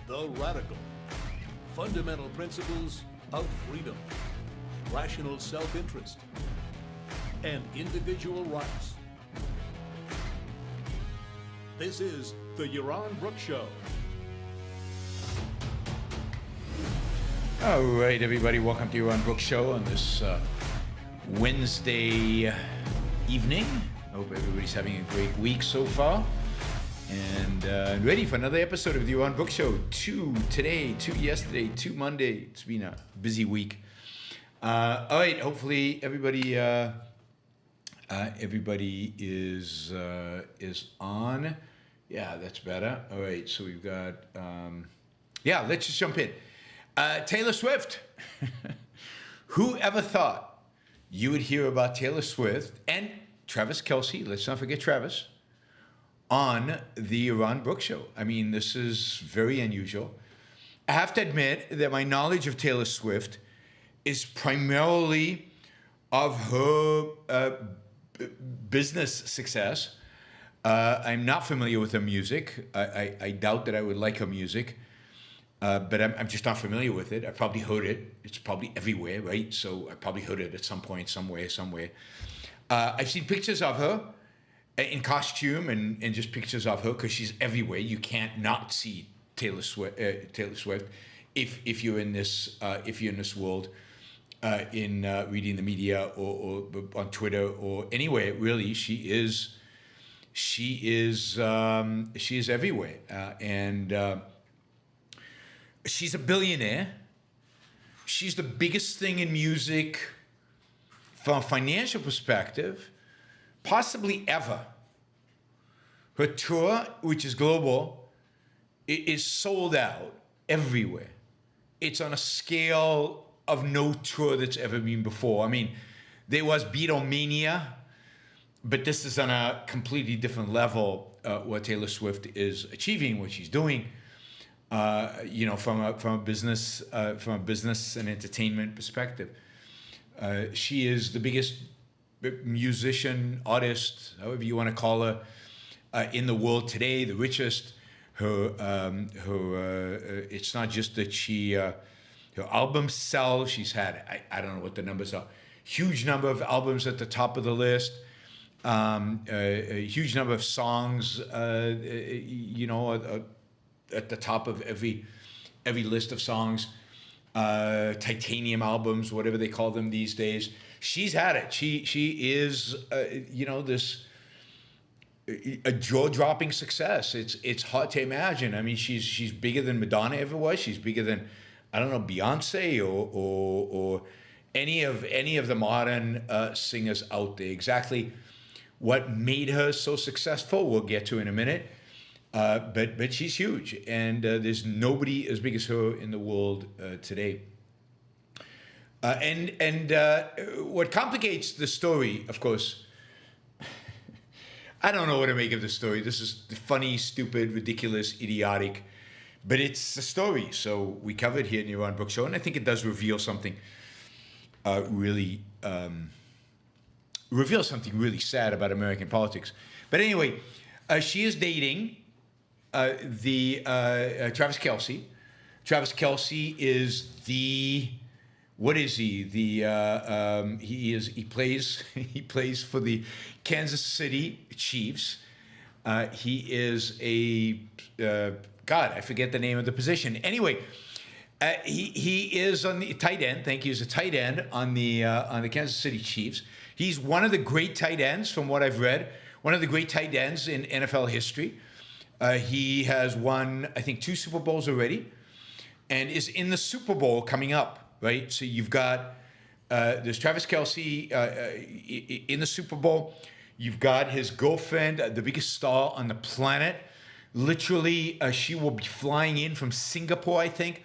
The radical. Fundamental principles of freedom, rational self-interest, and individual rights. This is the Yaron Brook Show. All right, everybody, welcome to Yaron Brook Show on this Wednesday evening. I hope everybody's having a great week so far. And ready for another episode of the Yaron Brook Show. 2 today, 2 yesterday, 2 Monday. It's been a busy week. All right, hopefully everybody is on. Yeah, that's better. All right, so we've got, let's just jump in. Taylor Swift. Who ever thought you would hear about Taylor Swift and Travis Kelce, let's not forget Travis, on the Yaron Brook Show? I mean, this is very unusual. I have to admit that my knowledge of Taylor Swift is primarily of her business success. I'm not familiar with her music. I doubt that I would like her music, but I'm just not familiar with it. I probably heard it. It's probably everywhere, right? So I probably heard it at some point, somewhere. I've seen pictures of her in costume and just pictures of her because she's everywhere. You can't not see Taylor Swift if you're in this world, in reading the media or on Twitter or anywhere. Really, she is everywhere, and she's a billionaire. She's the biggest thing in music from a financial perspective, possibly ever. Her tour, which is global, is sold out everywhere. It's on a scale of no tour that's ever been before. I mean, there was Beatlemania, but this is on a completely different level. What Taylor Swift is achieving, what she's doing, from a business and entertainment perspective. She is the biggest musician, artist, however you want to call her, in the world today, the richest. It's not just that her albums sell. She's had, I don't know what the numbers are, huge number of albums at the top of the list, a huge number of songs, at the top of every list of songs, titanium albums, whatever they call them these days. She's had it. She is, this a jaw-dropping success. It's hard to imagine. I mean, she's bigger than Madonna ever was. She's bigger than, I don't know, Beyonce or any of the modern singers out there. Exactly what made her so successful, we'll get to in a minute. But she's huge, and there's nobody as big as her in the world today. And what complicates the story, of course, I don't know what to make of the story. This is funny, stupid, ridiculous, idiotic, but it's a story. So we cover it here in the Yaron Brook Show, and I think it does reveal something really sad about American politics. But anyway, she is dating Travis Kelce. Travis Kelce is what is he? He plays for the Kansas City Chiefs. He is I forget the name of the position. Anyway, he is on the tight end. Thank you. He's a tight end on the Kansas City Chiefs. He's one of the great tight ends, from what I've read. One of the great tight ends in NFL history. He has won, I think, 2 Super Bowls already, and is in the Super Bowl coming up, right? So you've got there's Travis Kelce in the Super Bowl. You've got his girlfriend, the biggest star on the planet. Literally, she will be flying in from Singapore, I think,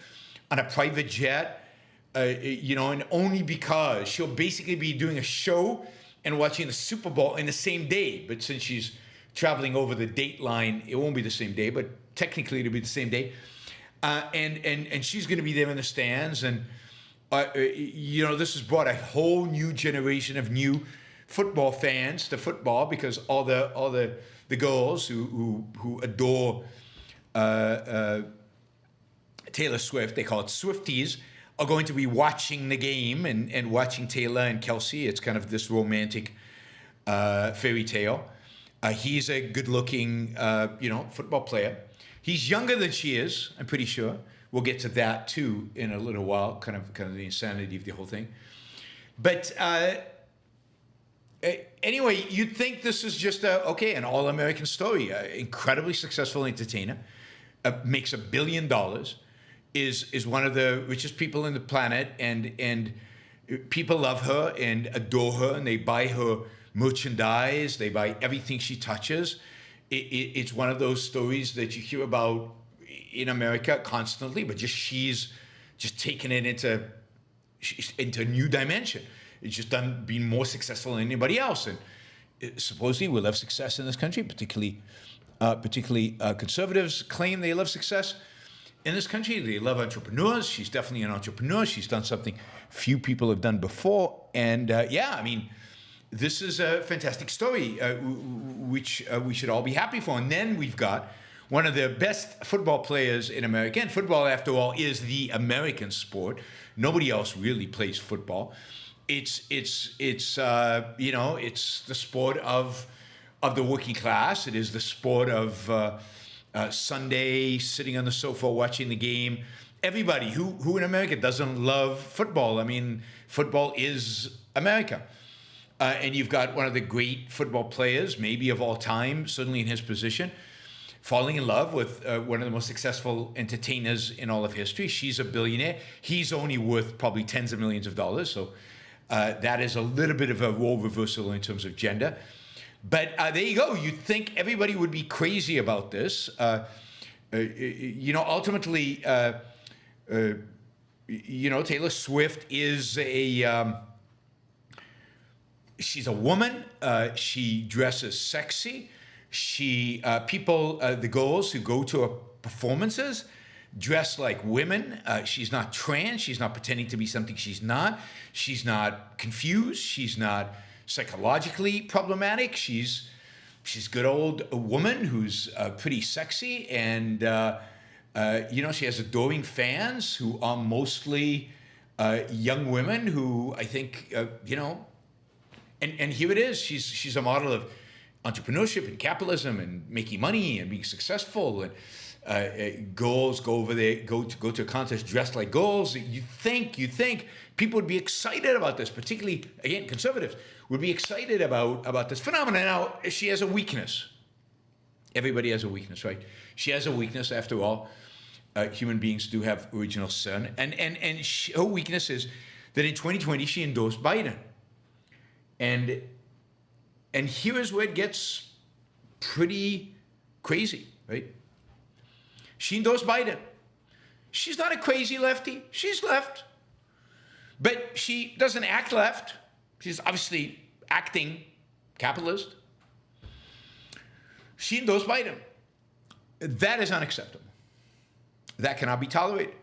on a private jet, and only because she'll basically be doing a show and watching the Super Bowl in the same day. But since she's traveling over the date line, it won't be the same day, but technically it'll be the same day. And she's going to be there in the stands. And, this has brought a whole new generation of new football fans to football, because all the girls who adore Taylor Swift, they call it Swifties, are going to be watching the game and watching Taylor and Kelsey. It's kind of this romantic fairy tale. He's a good-looking, football player. He's younger than she is, I'm pretty sure. We'll get to that too in a little while, kind of the insanity of the whole thing. But anyway, you'd think this is just an all-American story. Incredibly successful entertainer, makes $1 billion, is one of the richest people on the planet, and people love her and adore her, and they buy her merchandise, they buy everything she touches. It's one of those stories that you hear about in America constantly, but she's just taken it into a new dimension. It's just been more successful than anybody else, and supposedly we love success in this country. Particularly conservatives claim they love success in this country. They love entrepreneurs. She's definitely an entrepreneur. She's done something few people have done before, and this is a fantastic story, which we should all be happy for. And then we've got one of the best football players in America. And football, after all, is the American sport. Nobody else really plays football. It's the sport of the working class. It is the sport of Sunday sitting on the sofa watching the game. Everybody who in America doesn't love football. I mean, football is America. And you've got one of the great football players, maybe of all time, certainly in his position, falling in love with one of the most successful entertainers in all of history. She's a billionaire. He's only worth probably tens of millions of dollars. So that is a little bit of a role reversal in terms of gender. But there you go. You'd think everybody would be crazy about this. Ultimately, Taylor Swift is she's a woman. She dresses sexy. The girls who go to her performances dress like women. She's not trans. She's not pretending to be something she's not. She's not confused. She's not psychologically problematic. She's good old woman who's pretty sexy, and she has adoring fans who are mostly young women who I think And here it is. She's a model of entrepreneurship and capitalism and making money and being successful. And girls go to a contest dressed like girls. You think people would be excited about this, particularly again conservatives would be excited about this phenomenon. Now she has a weakness. Everybody has a weakness, right? She has a weakness. After all, human beings do have original sin, and her weakness is that in 2020 she endorsed Biden. And here is where it gets pretty crazy, right? She endorsed Biden. She's not a crazy lefty. She's left. But she doesn't act left. She's obviously acting capitalist. She endorsed Biden. That is unacceptable. That cannot be tolerated.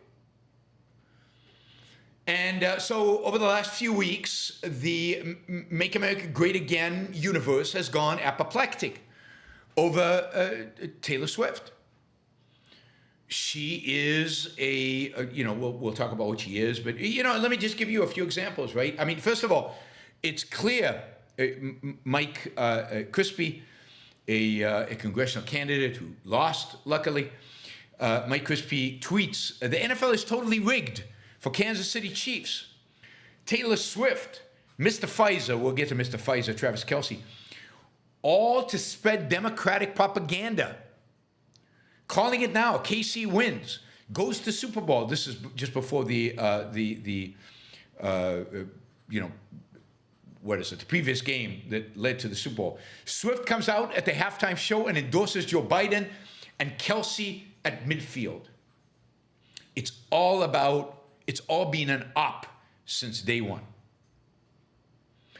And so over the last few weeks, the Make America Great Again universe has gone apoplectic over Taylor Swift. She is we'll talk about what she is, but, let me just give you a few examples, right? I mean, first of all, it's clear Mike Crispy, a congressional candidate who lost, luckily, Mike Crispy tweets, "The NFL is totally rigged for Kansas City Chiefs. Taylor Swift, Mr. Pfizer," we'll get to Mr. Pfizer, Travis Kelce, "all to spread Democratic propaganda. Calling it now, KC wins, goes to Super Bowl." This is just before the previous game that led to the Super Bowl. "Swift comes out at the halftime show and endorses Joe Biden and Kelce at midfield. It's all been an op since day one."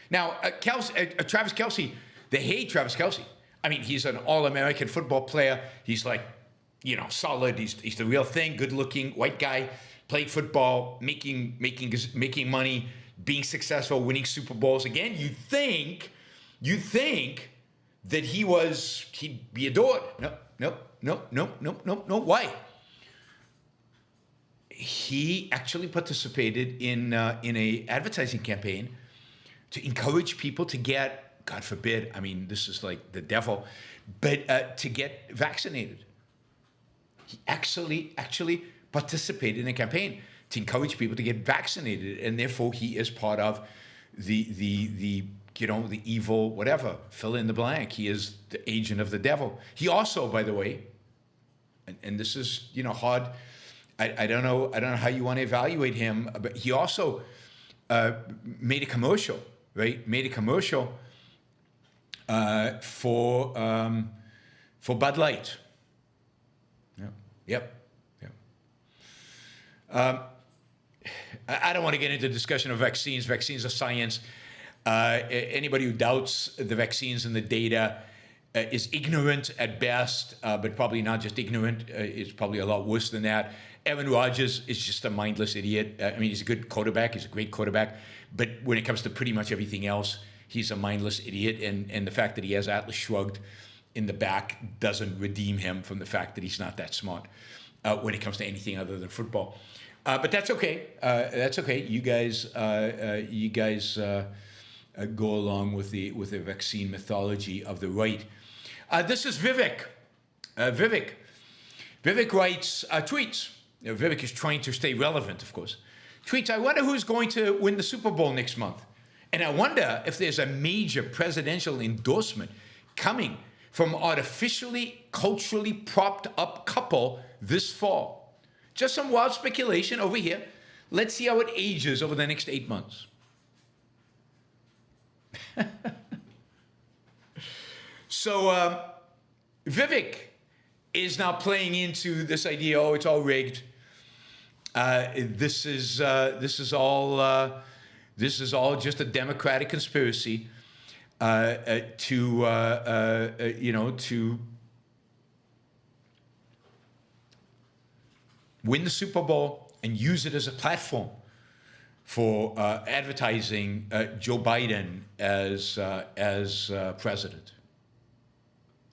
Now, Travis Kelce, they hate Travis Kelce. I mean, he's an all-American football player. He's like, solid. He's the real thing. Good-looking white guy, playing football, making money, being successful, winning Super Bowls. Again, you think that he'd be adored. No. Why? he actually participated in a advertising campaign to encourage people to get, God forbid, I mean, this is like the devil, but to get vaccinated. He actually participated in a campaign to encourage people to get vaccinated, and therefore he is part of the evil, whatever, fill in the blank. He is the agent of the devil. He also, by the way, and this is, hard, I don't know how you want to evaluate him, but he also made a commercial, right? Made a commercial for Bud Light. Yep. I don't want to get into the discussion of vaccines. Vaccines are science. Anybody who doubts the vaccines and the data is ignorant at best, but probably not just ignorant. It's probably a lot worse than that. Aaron Rodgers is just a mindless idiot. I mean, he's a good quarterback. He's a great quarterback. But when it comes to pretty much everything else, he's a mindless idiot. And the fact that he has Atlas Shrugged in the back doesn't redeem him from the fact that he's not that smart when it comes to anything other than football. But that's okay. That's okay. You guys go along with the vaccine mythology of the right. This is Vivek. Vivek writes tweets. Vivek is trying to stay relevant, of course. Tweets, I wonder who's going to win the Super Bowl next month. And I wonder if there's a major presidential endorsement coming from artificially, culturally propped up couple this fall. Just some wild speculation over here. Let's see how it ages over the next 8 months. So Vivek is now playing into this idea, oh, it's all rigged. This is all just a Democratic conspiracy to win the Super Bowl and use it as a platform for advertising Joe Biden as president.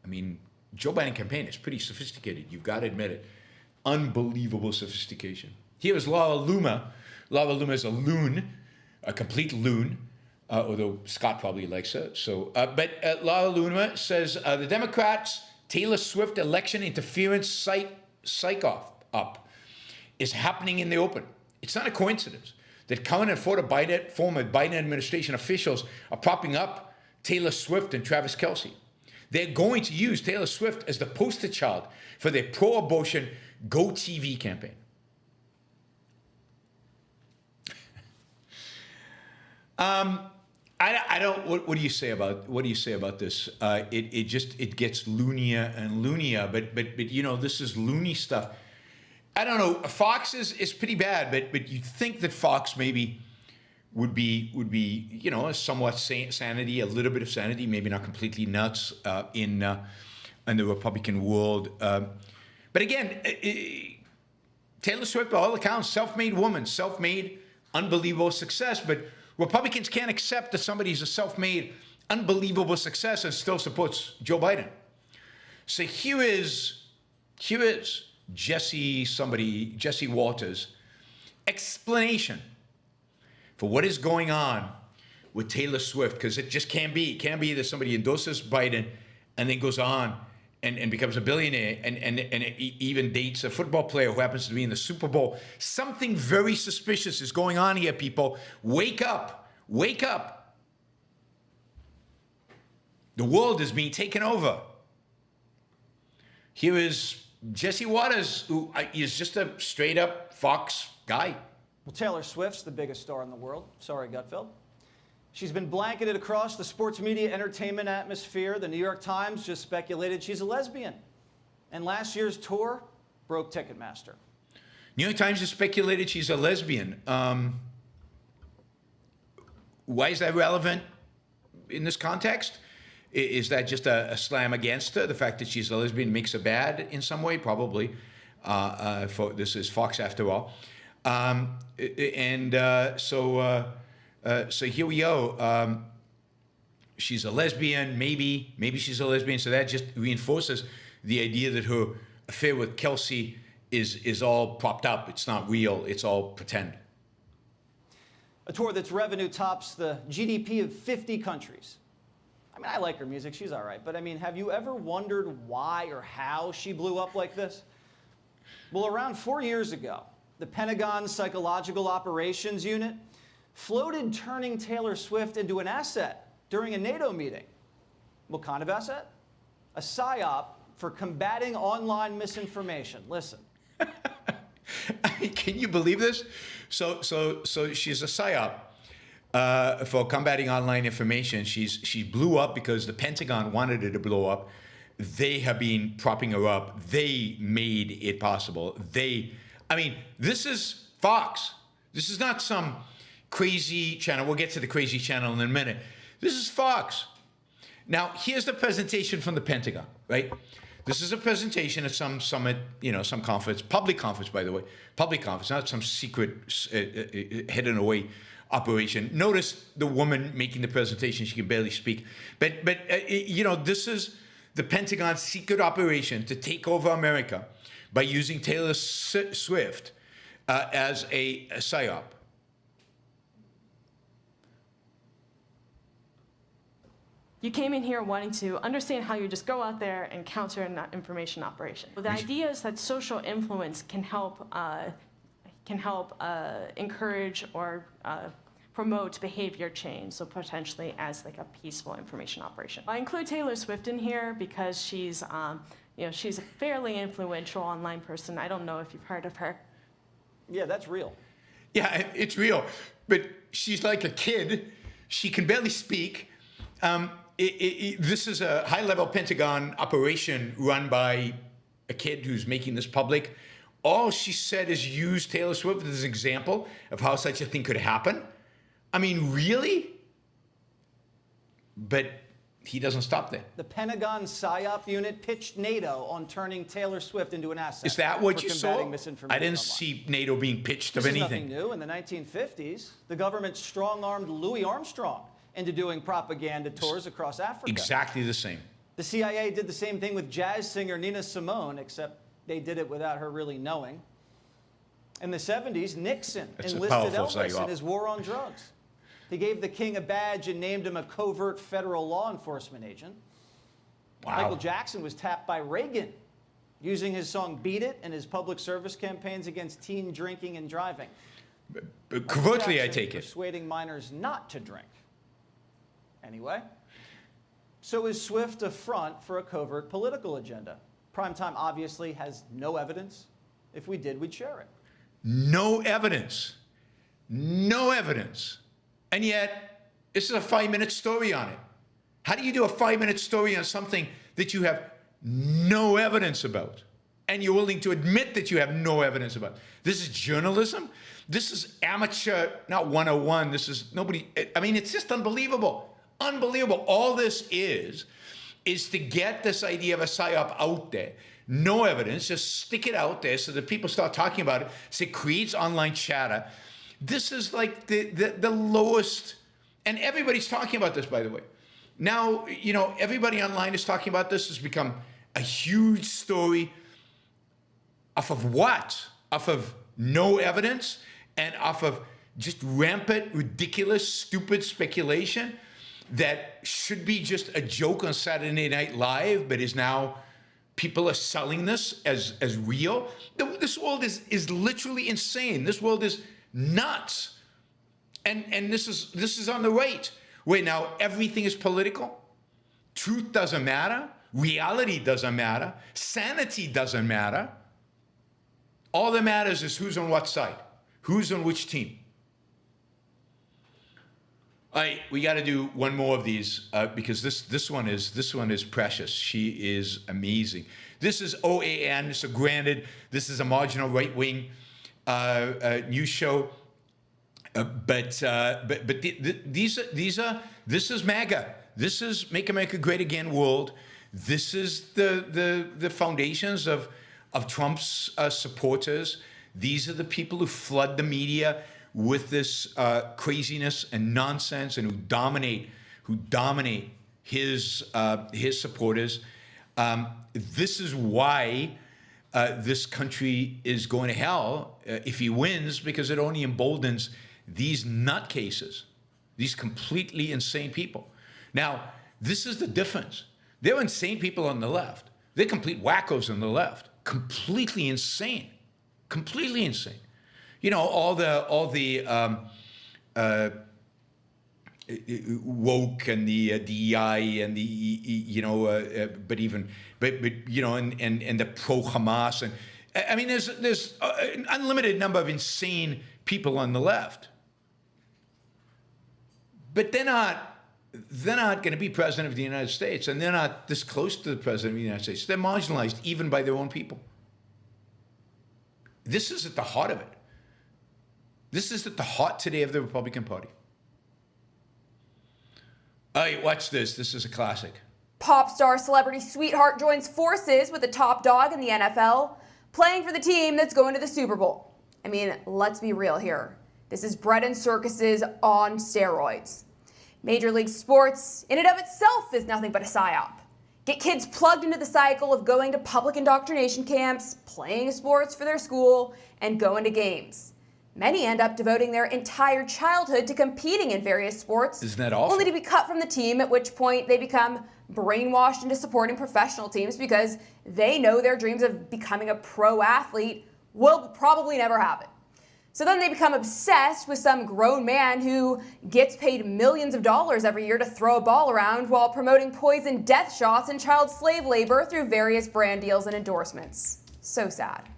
I mean, Joe Biden campaign is pretty sophisticated. You've got to admit it. Unbelievable sophistication. Here is Laura Loomer. Laura Loomer is a loon, a complete loon, although Scott probably likes her. So, but Laura Loomer says the Democrats' Taylor Swift election interference psych-up is happening in the open. It's not a coincidence that current and former Biden administration officials are propping up Taylor Swift and Travis Kelce. They're going to use Taylor Swift as the poster child for their pro-abortion Go TV campaign. I don't. What do you say about this? It gets loonier and loonier. But this is loony stuff. I don't know. Fox is pretty bad, but you'd think that Fox maybe would be a somewhat sanity, a little bit of sanity, maybe not completely nuts in the Republican world. But again, Taylor Swift, by all accounts, self-made woman, self-made, unbelievable success. But Republicans can't accept that somebody's a self-made, unbelievable success and still supports Joe Biden. So here is Jesse Walters' explanation for what is going on with Taylor Swift, because it just can't be. It can't be that somebody endorses Biden and then goes on and becomes a billionaire and even dates a football player who happens to be in the Super Bowl. Something very suspicious is going on here, people. Wake up. Wake up. The world is being taken over. Here is Jesse Waters, who is just a straight-up Fox guy. Well, Taylor Swift's the biggest star in the world. Sorry, Gutfeld. She's been blanketed across the sports media entertainment atmosphere. The New York Times just speculated she's a lesbian. And last year's tour broke Ticketmaster. New York Times just speculated she's a lesbian. Why is that relevant in this context? Is that just a slam against her? The fact that she's a lesbian makes her bad in some way? Probably. This is Fox after all. So here we go. She's a lesbian, maybe she's a lesbian. So that just reinforces the idea that her affair with Kelce is all propped up. It's not real. It's all pretend. A tour that's revenue tops the GDP of 50 countries. I mean, I like her music. She's all right. But I mean, have you ever wondered why or how she blew up like this? Well, around 4 years ago, the Pentagon's Psychological Operations Unit floated turning Taylor Swift into an asset during a NATO meeting. What kind of asset? A psyop for combating online misinformation. Listen. Can you believe this? So she's a psyop for combating online information. She blew up because the Pentagon wanted her to blow up. They have been propping her up. They made it possible. I mean, this is Fox. This is not some crazy channel. We'll get to the crazy channel in a minute. This is Fox. Now, here's the presentation from the Pentagon, right? This is a presentation at some summit, some conference, public conference, by the way, public conference, not some secret hidden away operation. Notice the woman making the presentation; she can barely speak. But this is the Pentagon's secret operation to take over America by using Taylor Swift as a psyop. You came in here wanting to understand how you just go out there and counter an information operation. The idea is that social influence can help encourage or promote behavior change, so potentially as like a peaceful information operation. I include Taylor Swift in here because she's a fairly influential online person. I don't know if you've heard of her. Yeah, that's real. Yeah, it's real. But she's like a kid. She can barely speak. This is a high-level Pentagon operation run by a kid who's making this public. All she said is use Taylor Swift as an example of how such a thing could happen. I mean, really? But he doesn't stop there. The Pentagon PSYOP unit pitched NATO on turning Taylor Swift into an asset. Is that what you saw? I didn't online. see NATO being pitched of This anything. is nothing new. In the 1950s, the government strong-armed Louis Armstrong into doing propaganda tours across Africa. Exactly the same. The CIA did the same thing with jazz singer Nina Simone, except they did it without her really knowing. In the 70s, Nixon enlisted Elvis in his war on drugs. He gave the king a badge and named him a covert federal law enforcement agent. Wow. Michael Jackson was tapped by Reagan, using his song Beat It in his public service campaigns against teen drinking and driving. But covertly, I Jackson take it. persuading minors not to drink. Anyway, so is Swift a front for a covert political agenda? Primetime obviously has no evidence. If we did, we'd share it. No evidence. No evidence. And yet, this is a 5-minute story on it. How do you do a 5-minute story on something that you have no evidence about? And you're willing to admit that you have no evidence about? This is journalism? This is amateur, not 101. This is nobody. I mean, it's just unbelievable. Unbelievable. All this is to get this idea of a psyop out there. No evidence, just stick it out there so that people start talking about it. So it creates online chatter. This is like the lowest, and everybody's talking about this, by the way. Now, everybody online is talking about this. It's become a huge story. Off of what? Off of no evidence and off of just rampant, ridiculous, stupid speculation that should be just a joke on Saturday Night Live, but is now, people are selling this as real. This world is literally insane. This world is nuts. And this is on the right, where now everything is political. Truth doesn't matter. Reality doesn't matter. Sanity doesn't matter. All that matters is who's on what side, who's on which team. All right, we got to do one more of these because this one is precious. She is amazing. This is OAN. So granted, this is a marginal right-wing news show, but this is MAGA. This is Make America Great Again World. This is the foundations of Trump's supporters. These are the people who flood the media with this craziness and nonsense, and who dominate his supporters. This is why this country is going to hell if he wins, because it only emboldens these nutcases, these completely insane people. Now, this is the difference. They're insane people on the left. They're complete wackos on the left. Completely insane. Completely insane. You know, all the woke and the DEI and the but you know, and the pro Hamas, and I mean there's an unlimited number of insane people on the left, but they're not going to be president of the United States, and they're not this close to the president of the United States. They're marginalized even by their own people. This is at the heart of it. This is at the heart today of the Republican Party. All right, watch this. This is a classic. Pop star celebrity sweetheart joins forces with the top dog in the NFL, playing for the team that's going to the Super Bowl. I mean, let's be real here. This is bread and circuses on steroids. Major league sports, in and of itself, is nothing but a psyop. Get kids plugged into the cycle of going to public indoctrination camps, playing sports for their school, and going to games. Many end up devoting their entire childhood to competing in various sports. Isn't that awful? Only to be cut from the team, at which point they become brainwashed into supporting professional teams because they know their dreams of becoming a pro athlete will probably never happen. So then they become obsessed with some grown man who gets paid millions of dollars every year to throw a ball around while promoting poison death shots and child slave labor through various brand deals and endorsements. So sad.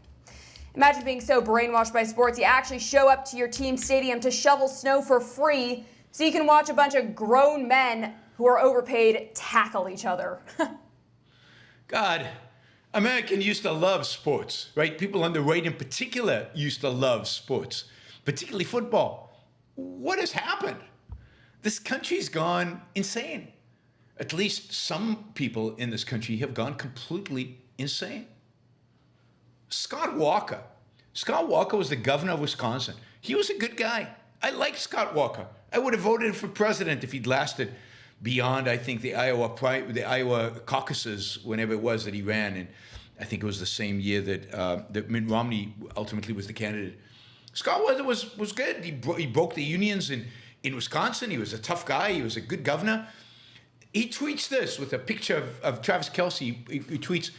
Imagine being so brainwashed by sports you actually show up to your team stadium to shovel snow for free so you can watch a bunch of grown men who are overpaid tackle each other. God, Americans used to love sports, right? People on the right in particular used to love sports, particularly football. What has happened? This country's gone insane. At least some people in this country have gone completely insane. Scott Walker. Scott Walker was the governor of Wisconsin. He was a good guy. I like Scott Walker. I would have voted for president if he'd lasted beyond, I think, the Iowa caucuses, whenever it was that he ran. And I think it was the same year that Mitt Romney ultimately was the candidate. Scott Walker was good. He broke the unions in Wisconsin. He was a tough guy. He was a good governor. He tweets this with a picture of Travis Kelce. He tweets,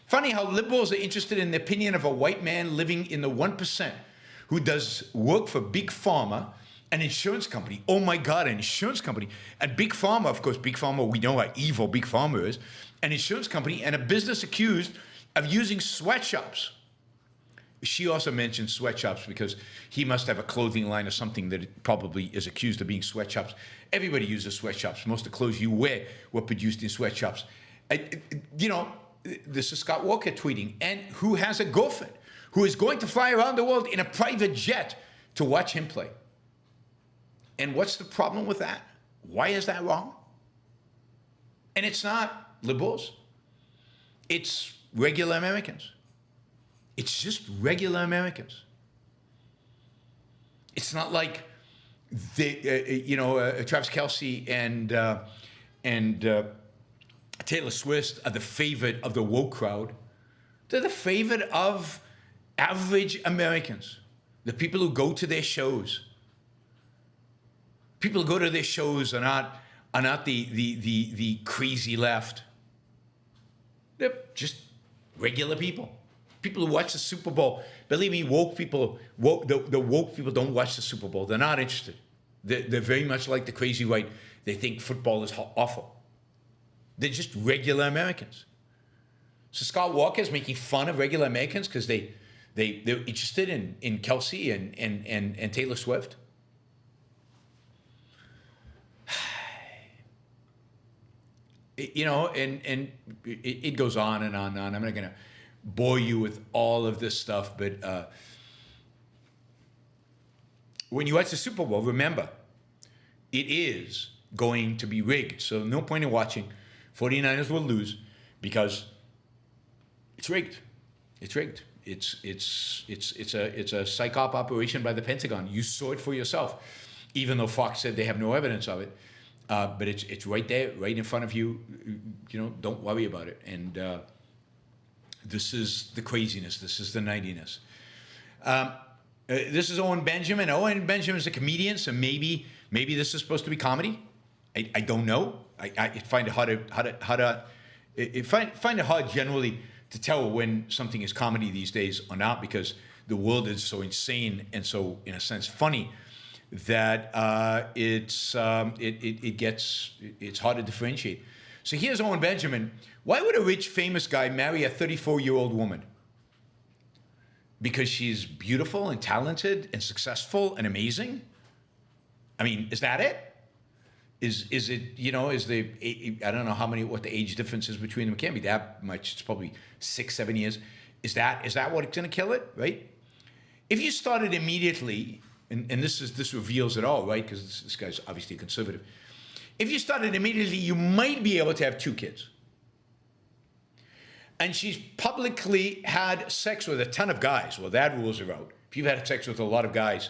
"Funny how liberals are interested in the opinion of a white man living in the 1% who does work for Big Pharma, an insurance company." Oh my God, an insurance company. And Big Pharma, of course, Big Pharma, we know how evil Big Pharma is. An insurance company and a business accused of using sweatshops. She also mentioned sweatshops because he must have a clothing line or something that it probably is accused of being sweatshops. Everybody uses sweatshops. Most of the clothes you wear were produced in sweatshops. This is Scott Walker tweeting, and who has a girlfriend who is going to fly around the world in a private jet to watch him play. And what's the problem with that? Why is that wrong? And it's not liberals. It's regular Americans. It's just regular Americans. It's not like Travis Kelce and Taylor Swift are the favorite of the woke crowd. They're the favorite of average Americans, the people who go to their shows. People who go to their shows are not the crazy left. They're just regular people. People who watch the Super Bowl. Believe me, the woke people don't watch the Super Bowl. They're not interested. They're very much like the crazy right. They think football is awful. They're just regular Americans. So Scott Walker is making fun of regular Americans because they're interested in Kelce and Taylor Swift. And it goes on and on and on. I'm not going to bore you with all of this stuff, but when you watch the Super Bowl, remember, it is going to be rigged. So no point in watching. 49ers will lose because it's rigged. It's rigged. It's a psyop operation by the Pentagon. You saw it for yourself, even though Fox said they have no evidence of it. But it's right there, right in front of you. Don't worry about it. And This is the craziness. This is the nuttiness. This is Owen Benjamin. Owen Benjamin is a comedian, so maybe this is supposed to be comedy. I don't know. I find it hard generally to tell when something is comedy these days or not, because the world is so insane and so, in a sense, funny that it's hard to differentiate. So here's Owen Benjamin. Why would a rich, famous guy marry a 34-year-old woman? Because she's beautiful and talented and successful and amazing? I mean, is that it? Is it, I don't know what the age difference is between them. It can't be that much. It's probably 6-7 years. Is that what's going to kill it, right? If you started immediately, and this reveals it all, right? Because this guy's obviously a conservative. If you started immediately, you might be able to have 2 kids. And she's publicly had sex with a ton of guys. Well, that rules her out. If you've had sex with a lot of guys,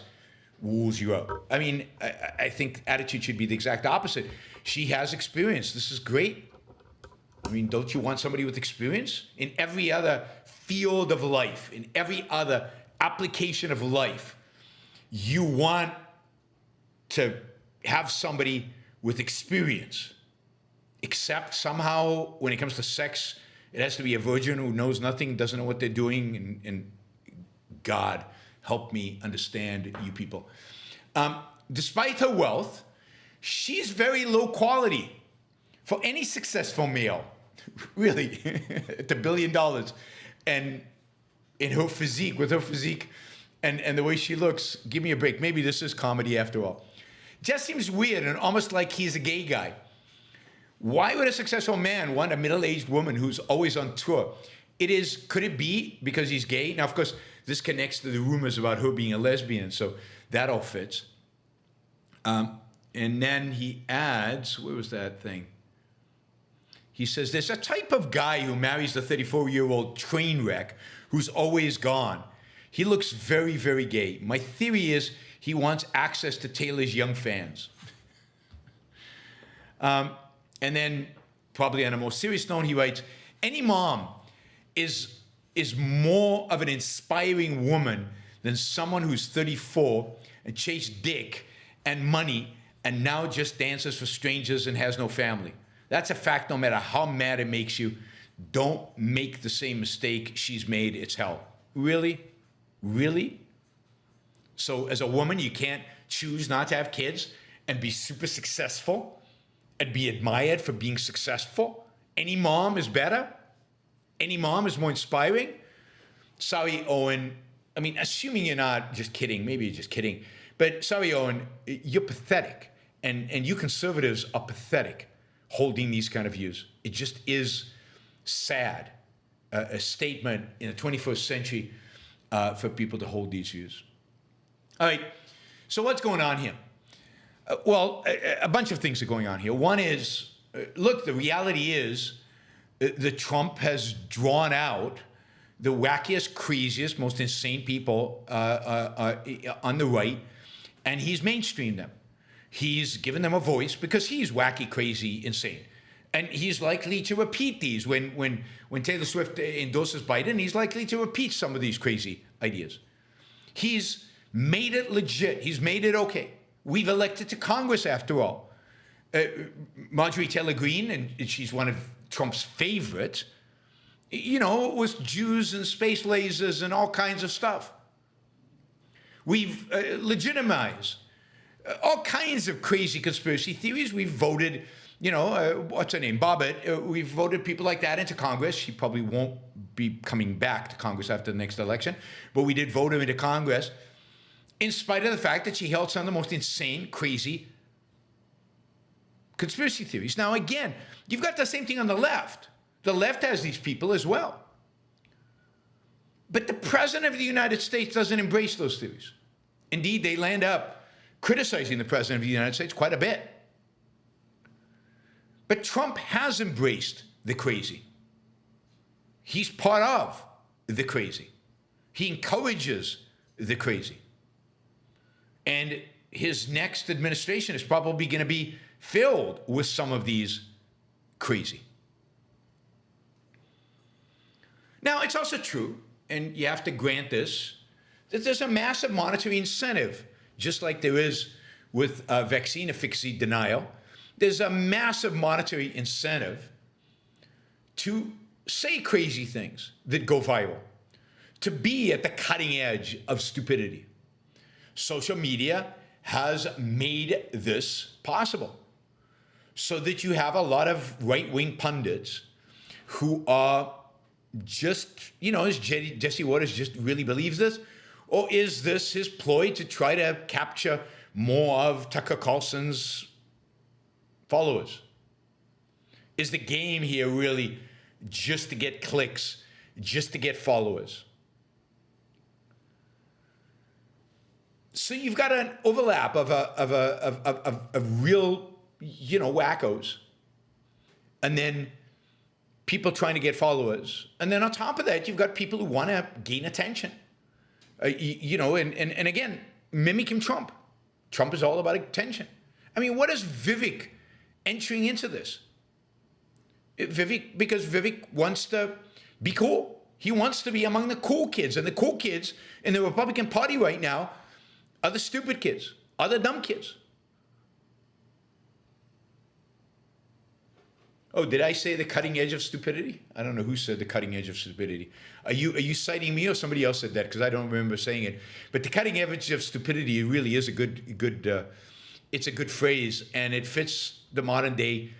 rules you out. I mean, I think attitude should be the exact opposite. She has experience. This is great. I mean, don't you want somebody with experience? In every other field of life, in every other application of life, you want to have somebody with experience. Except somehow, when it comes to sex, it has to be a virgin who knows nothing, doesn't know what they're doing, and God, help me understand you people. Despite her wealth, she's very low quality for any successful male, really, at $1 billion. And in her physique, with her physique and the way she looks, give me a break. Maybe this is comedy after all. Just seems weird and almost like he's a gay guy. Why would a successful man want a middle-aged woman who's always on tour? Could it be because he's gay? Now, of course, this connects to the rumors about her being a lesbian, so that all fits. And then he adds, where was that thing? He says, there's a type of guy who marries the 34-year-old train wreck who's always gone. He looks very, very gay. My theory is he wants access to Taylor's young fans. And then, probably on a more serious note, he writes, any mom is more of an inspiring woman than someone who's 34 and chased dick and money and now just dances for strangers and has no family. That's a fact, no matter how mad it makes you. Don't make the same mistake she's made. It's hell. Really? Really? So as a woman, you can't choose not to have kids and be super successful and be admired for being successful? Any mom is better? Any mom is more inspiring? Sorry, Owen. I mean, assuming you're not just kidding, maybe you're just kidding. But sorry, Owen, you're pathetic. And you conservatives are pathetic holding these kind of views. It just is sad, a statement in the 21st century for people to hold these views. All right, so what's going on here? Well, a bunch of things are going on here. One is, look, the reality is that Trump has drawn out the wackiest, craziest, most insane people on the right, and he's mainstreamed them. He's given them a voice because he's wacky, crazy, insane. And he's likely to repeat these. When Taylor Swift endorses Biden, he's likely to repeat some of these crazy ideas. He's made it legit. He's made it okay. We've elected to Congress, after all. Marjorie Taylor Greene, and she's one of Trump's favorites, it was Jews and space lasers and all kinds of stuff. We've legitimized all kinds of crazy conspiracy theories. We've voted, what's her name, Bobbitt. We've voted people like that into Congress. She probably won't be coming back to Congress after the next election, but we did vote her into Congress, in spite of the fact that she held some of the most insane, crazy conspiracy theories. Now, again, you've got the same thing on the left. The left has these people as well. But the President of the United States doesn't embrace those theories. Indeed, they land up criticizing the President of the United States quite a bit. But Trump has embraced the crazy. He's part of the crazy. He encourages the crazy. And his next administration is probably going to be filled with some of these crazy. Now, it's also true, and you have to grant this, that there's a massive monetary incentive, just like there is with vaccine efficacy denial. There's a massive monetary incentive to say crazy things that go viral, to be at the cutting edge of stupidity. Social media has made this possible so that you have a lot of right-wing pundits who are just, is Jesse Waters just really believes this? Or is this his ploy to try to capture more of Tucker Carlson's followers? Is the game here really just to get clicks, just to get followers? So you've got an overlap of real, wackos, and then people trying to get followers, and then on top of that, you've got people who want to gain attention. And again, mimicking Trump. Trump is all about attention. I mean, what is Vivek entering into this? Because Vivek wants to be cool. He wants to be among the cool kids. And the cool kids in the Republican Party right now are the stupid kids, are the dumb kids. Oh, did I say the cutting edge of stupidity? I don't know who said the cutting edge of stupidity. Are you citing me or somebody else said that? Because I don't remember saying it. But the cutting edge of stupidity really is it's a good phrase, and it fits the modern day,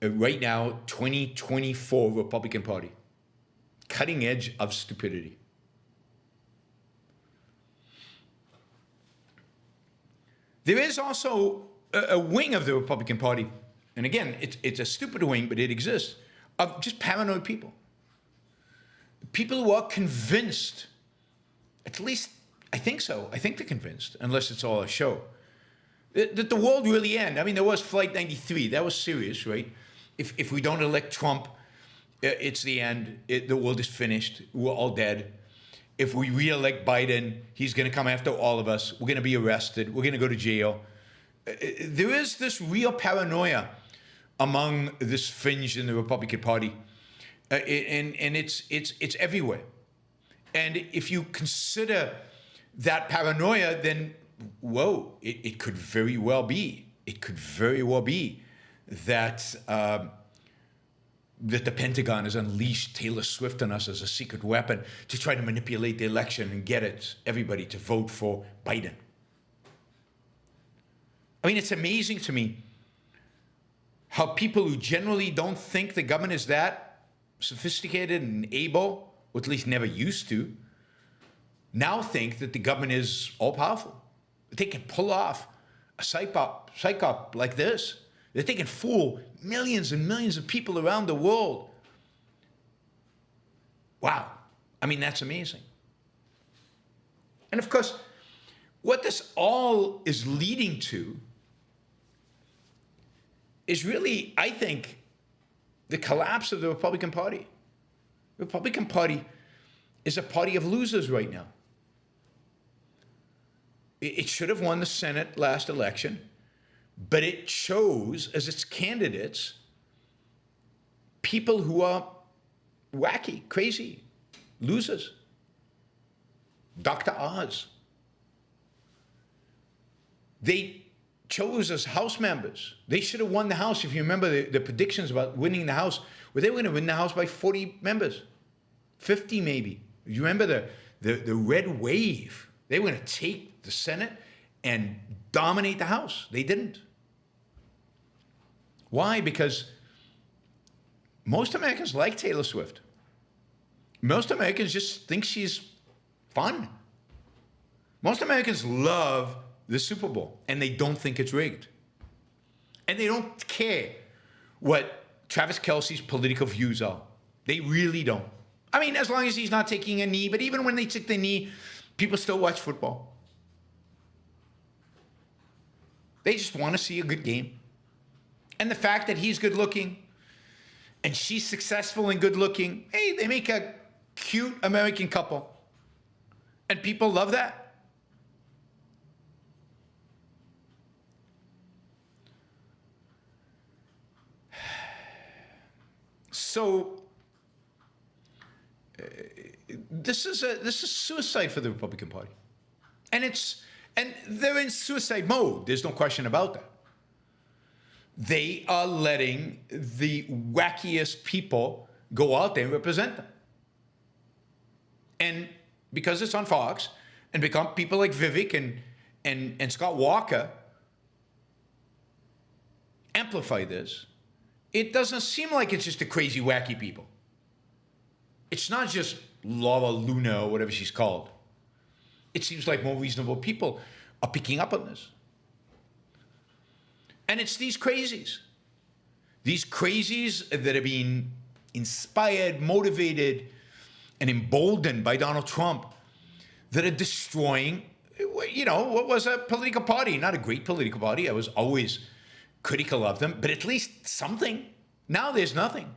right now, 2024 Republican Party. Cutting edge of stupidity. There is also a wing of the Republican Party, and again, it's a stupid wing, but it exists, of just paranoid people. People who are convinced, at least I think so, I think they're convinced, unless it's all a show, that the world really ends. I mean, there was Flight 93, that was serious, right? If we don't elect Trump, it's the end, the world is finished, we're all dead. If we re-elect Biden, he's going to come after all of us. We're going to be arrested. We're going to go to jail. There is this real paranoia among this fringe in the Republican Party, and it's everywhere. And if you consider that paranoia, then whoa, it could very well be. It could very well be that that the Pentagon has unleashed Taylor Swift on us as a secret weapon to try to manipulate the election and get everybody to vote for Biden. I mean, it's amazing to me how people who generally don't think the government is that sophisticated and able, or at least never used to, now think that the government is all-powerful. That they can pull off a psyop like this. That they can fool millions and millions of people around the world. Wow. I mean, that's amazing. And of course, what this all is leading to is really, I think, the collapse of the Republican Party. The Republican Party is a party of losers right now. It should have won the Senate last election, but it chose as its candidates people who are wacky, crazy, losers. Dr. Oz. They chose as House members. They should have won the House. If you remember the predictions about winning the House, well, they were going to win the House by 40 members, 50 maybe. You remember the red wave? They were going to take the Senate and dominate the House. They didn't. Why? Because most Americans like Taylor Swift. Most Americans just think she's fun. Most Americans love the Super Bowl, and they don't think it's rigged. And they don't care what Travis Kelce's political views are. They really don't. I mean, as long as he's not taking a knee, but even when they take the knee, people still watch football. They just want to see a good game. And the fact that he's good looking and she's successful and good looking, hey, they make a cute American couple. And people love that. So this is suicide for the Republican Party, and they're in suicide mode. There's no question about that. They are letting the wackiest people go out there and represent them, and because it's on Fox, and become people like Vivek and Scott Walker amplify this. It doesn't seem like it's just the crazy, wacky people. It's not just Laura Luna or whatever she's called. It seems like more reasonable people are picking up on this. And it's these crazies that are being inspired, motivated, and emboldened by Donald Trump that are destroying, what was a political party, not a great political party. I was always critical of them, but at least something. Now there's nothing.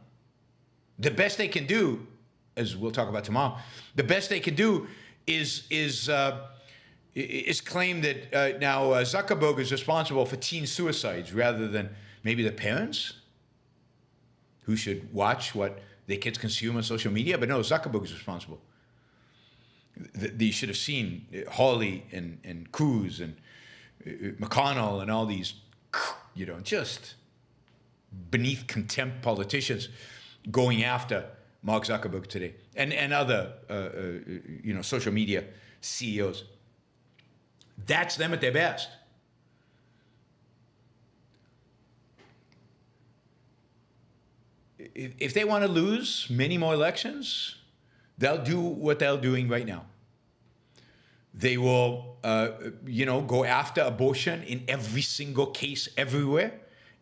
The best they can do, as we'll talk about tomorrow, the best they can do is claim that now Zuckerberg is responsible for teen suicides rather than maybe the parents who should watch what their kids consume on social media. But no, Zuckerberg is responsible. They should have seen Hawley and Cruz and McConnell and all these, just beneath contempt politicians going after Mark Zuckerberg today and other, social media CEOs. That's them at their best. If they want to lose many more elections, they'll do what they're doing right now. They will, go after abortion in every single case everywhere,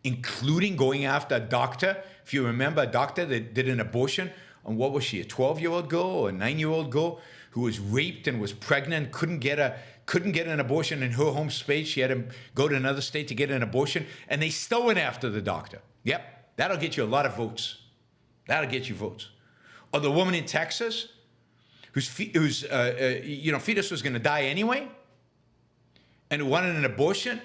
including going after a doctor. If you remember, a doctor that did an abortion on, what was she, a 12-year-old girl or a 9-year-old girl who was raped and was pregnant, couldn't get an abortion in her home state. She had to go to another state to get an abortion, and they still went after the doctor. Yep, that'll get you a lot of votes. That'll get you votes. Or the woman in Texas whose fetus was going to die anyway, and who wanted an abortion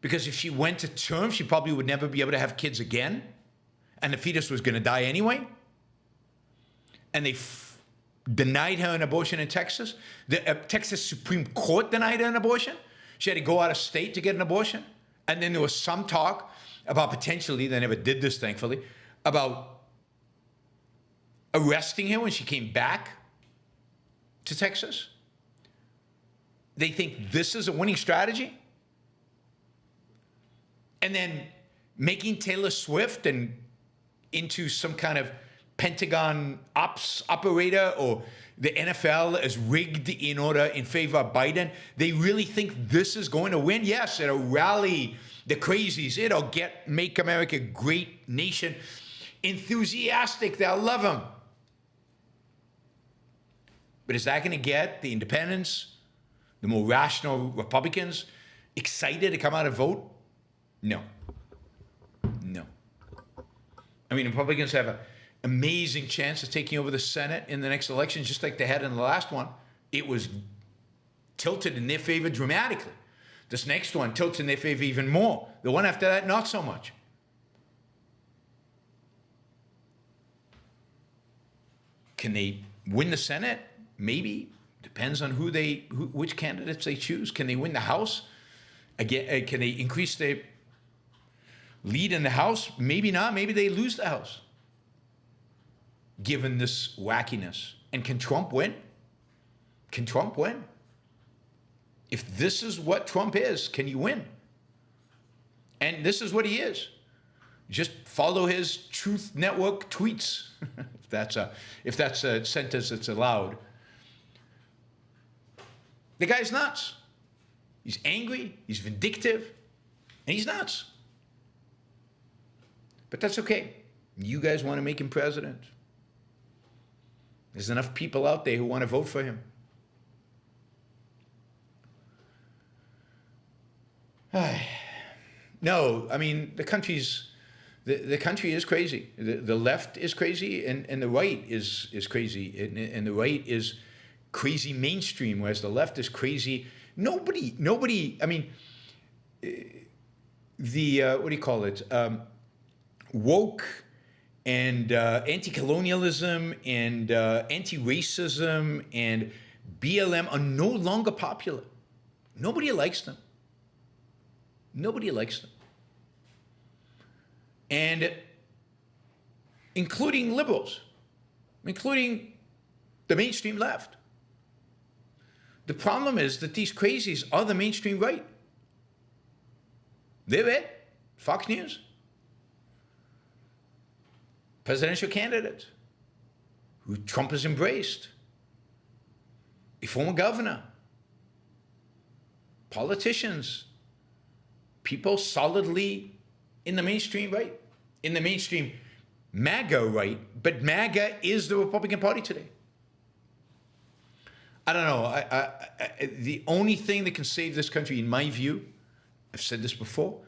because if she went to term, she probably would never be able to have kids again, and the fetus was going to die anyway. And they denied her an abortion in Texas. The Texas Supreme Court denied her an abortion. She had to go out of state to get an abortion. And then there was some talk about potentially, they never did this thankfully, about arresting her when she came back to Texas. They think this is a winning strategy. And then making Taylor Swift into some kind of Pentagon ops operator, or the NFL is rigged in favor of Biden. They really think this is going to win? Yes, it'll rally the crazies. It'll make America a great nation. Enthusiastic, they'll love them. But is that going to get the independents, the more rational Republicans, excited to come out and vote? No. I mean, Republicans have an amazing chance of taking over the Senate in the next election, just like they had in the last one. It was tilted in their favor dramatically. This next one tilts in their favor even more. The one after that, not so much. Can they win the Senate? Maybe. Depends on which candidates they choose. Can they win the House? Again, can they increase their lead in the House? Maybe not. Maybe they lose the House, given this wackiness. And can Trump win? Can Trump win? If this is what Trump is, can he win? And this is what he is. Just follow his Truth Network tweets, if that's a sentence that's allowed. The guy's nuts. He's angry, he's vindictive, and he's nuts. But that's okay. You guys want to make him president. There's enough people out there who want to vote for him. No, I mean, the country is crazy. The left is crazy, and the right is crazy. And the right is crazy mainstream, whereas the left is crazy. Nobody, I mean, what do you call it? Woke and anti-colonialism and anti-racism and BLM are no longer popular. Nobody likes them. Nobody likes them. And including liberals, including the mainstream left. The problem is that these crazies are the mainstream right. They're it. Fox News. Presidential candidate who Trump has embraced. A former governor. Politicians. People solidly in the mainstream right. In the mainstream MAGA right. But MAGA is the Republican Party today. I don't know. The only thing that can save this country, in my view, I've said this before,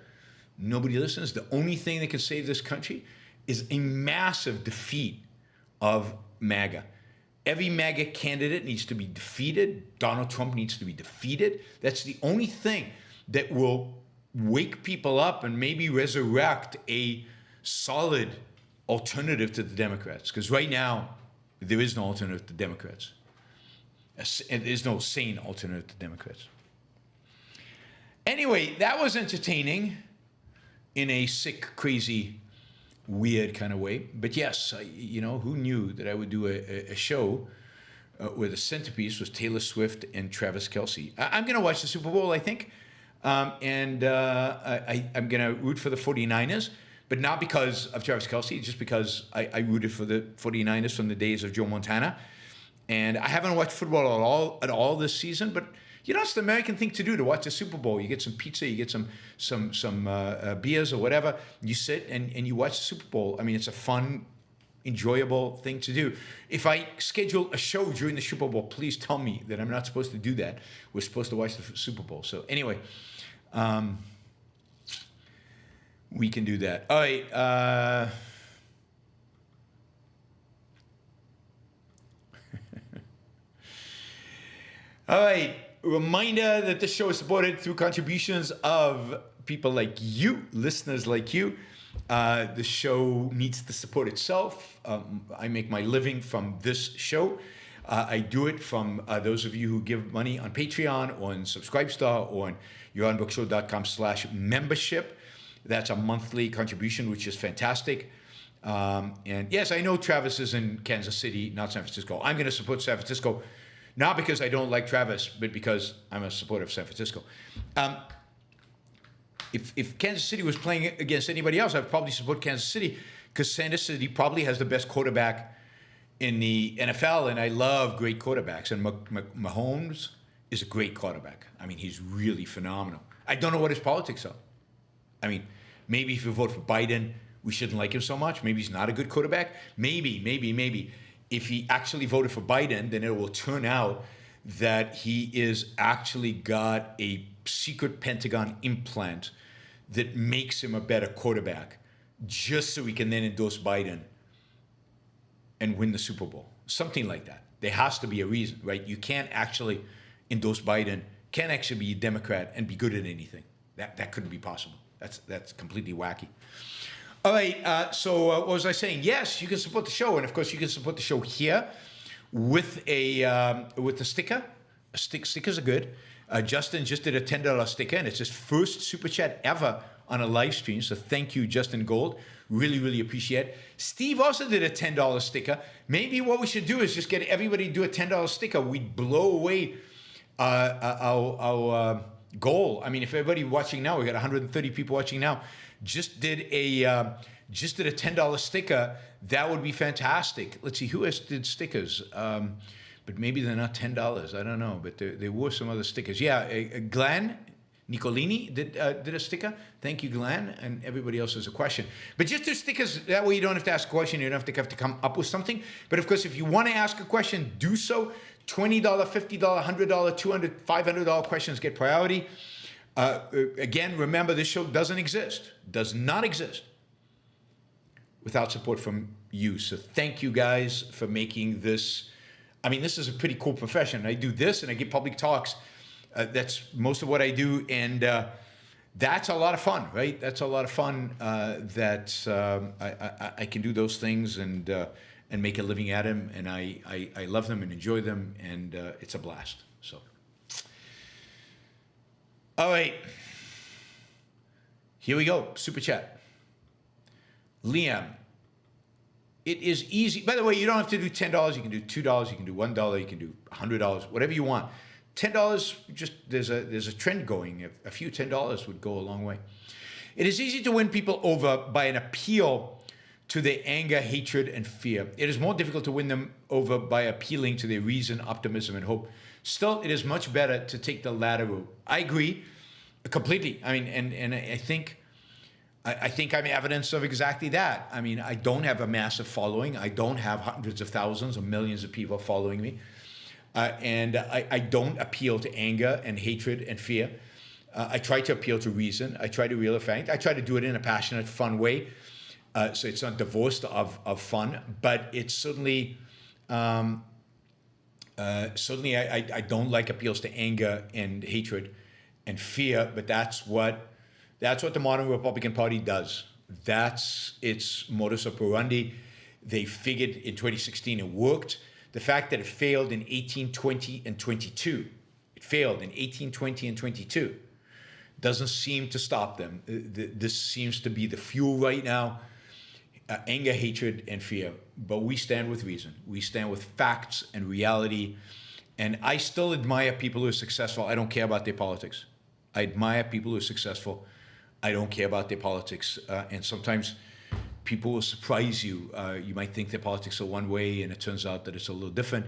nobody listens. The only thing that can save this country is a massive defeat of MAGA. Every MAGA candidate needs to be defeated. Donald Trump needs to be defeated. That's the only thing that will wake people up and maybe resurrect a solid alternative to the Democrats. Because right now, there is no alternative to Democrats. And there's no sane alternative to Democrats. Anyway, that was entertaining in a sick, crazy, weird kind of way. But yes, you know, who knew that I would do a show where the centerpiece was Taylor Swift and Travis Kelce. I'm going to watch the Super Bowl, I think. I'm going to root for the 49ers, but not because of Travis Kelce, just because I rooted for the 49ers from the days of Joe Montana. And I haven't watched football at all this season, but you know, it's the American thing to do, to watch the Super Bowl. You get some pizza, you get some beers or whatever. You sit and you watch the Super Bowl. I mean, it's a fun, enjoyable thing to do. If I schedule a show during the Super Bowl, please tell me that I'm not supposed to do that. We're supposed to watch the Super Bowl. So anyway, we can do that. All right. All right, reminder that this show is supported through contributions of people like you, listeners like you. The show needs to support itself. I make my living from this show. I do it from those of you who give money on Patreon or on Subscribestar or on yaronbrookshow.com/membership. That's a monthly contribution, which is fantastic. And yes, I know Travis is in Kansas City, not San Francisco. I'm going to support San Francisco. Not because I don't like Travis, but because I'm a supporter of San Francisco. If Kansas City was playing against anybody else, I'd probably support Kansas City because Kansas City probably has the best quarterback in the NFL, and I love great quarterbacks. And Mahomes is a great quarterback. I mean, he's really phenomenal. I don't know what his politics are. I mean, maybe if you vote for Biden, we shouldn't like him so much. Maybe he's not a good quarterback. Maybe. If he actually voted for Biden, then it will turn out that he is actually got a secret Pentagon implant that makes him a better quarterback, just so he can then endorse Biden and win the Super Bowl. Something like that. There has to be a reason, right? You can't actually endorse Biden, can't actually be a Democrat and be good at anything. That couldn't be possible. That's completely wacky. All right, so what was I saying? Yes, you can support the show, and of course you can support the show here with a sticker. Stickers are good. Justin just did a $10 sticker, and it's his first super chat ever on a live stream. So thank you, Justin Gold. Really, really appreciate it. Steve also did a $10 sticker. Maybe what we should do is just get everybody to do a $10 sticker. We'd blow away our goal. I mean, if everybody watching now, we got 130 people watching now, just did a $10 sticker, that would be fantastic. Let's see, who else did stickers? But maybe they're not $10. I don't know, but there were some other stickers. Yeah, Glenn Nicolini did a sticker. Thank you, Glenn, and everybody else has a question. But just do stickers. That way you don't have to ask a question. You don't have to come up with something. But of course, if you want to ask a question, do so. $20, $50, $100, $200, $500 questions get priority. Again, remember, this show does not exist without support from you. So thank you guys for making this. I mean, this is a pretty cool profession. I do this and I give public talks. That's most of what I do. And that's a lot of fun, right? That's a lot of fun I can do those things and make a living at them, and I love them and enjoy them, and it's a blast. So, all right, here we go. Super chat. Liam, it is easy. By the way, you don't have to do $10. You can do $2. You can do $1. You can do $100. Whatever you want. $10, just there's a trend going. A few $10 would go a long way. It is easy to win people over by an appeal to their anger, hatred, and fear. It is more difficult to win them over by appealing to their reason, optimism, and hope. Still, it is much better to take the latter route. I agree completely. I mean, and I think I'm evidence of exactly that. I mean, I don't have a massive following. I don't have hundreds of thousands or millions of people following me. And I don't appeal to anger and hatred and fear. I try to appeal to reason. I try to reel a fact. I try to do it in a passionate, fun way. So it's not divorced of fun, but it's certainly, I don't like appeals to anger and hatred and fear, but that's what the modern Republican Party does. That's its modus operandi. They figured in 2016 it worked. The fact that it failed in 18, 20, and 22, doesn't seem to stop them. This seems to be the fuel right now, anger, hatred, and fear. But we stand with reason. We stand with facts and reality. And I still admire people who are successful. I don't care about their politics. I admire people who are successful. I don't care about their politics. And sometimes people will surprise you. You might think their politics are one way, and it turns out that it's a little different.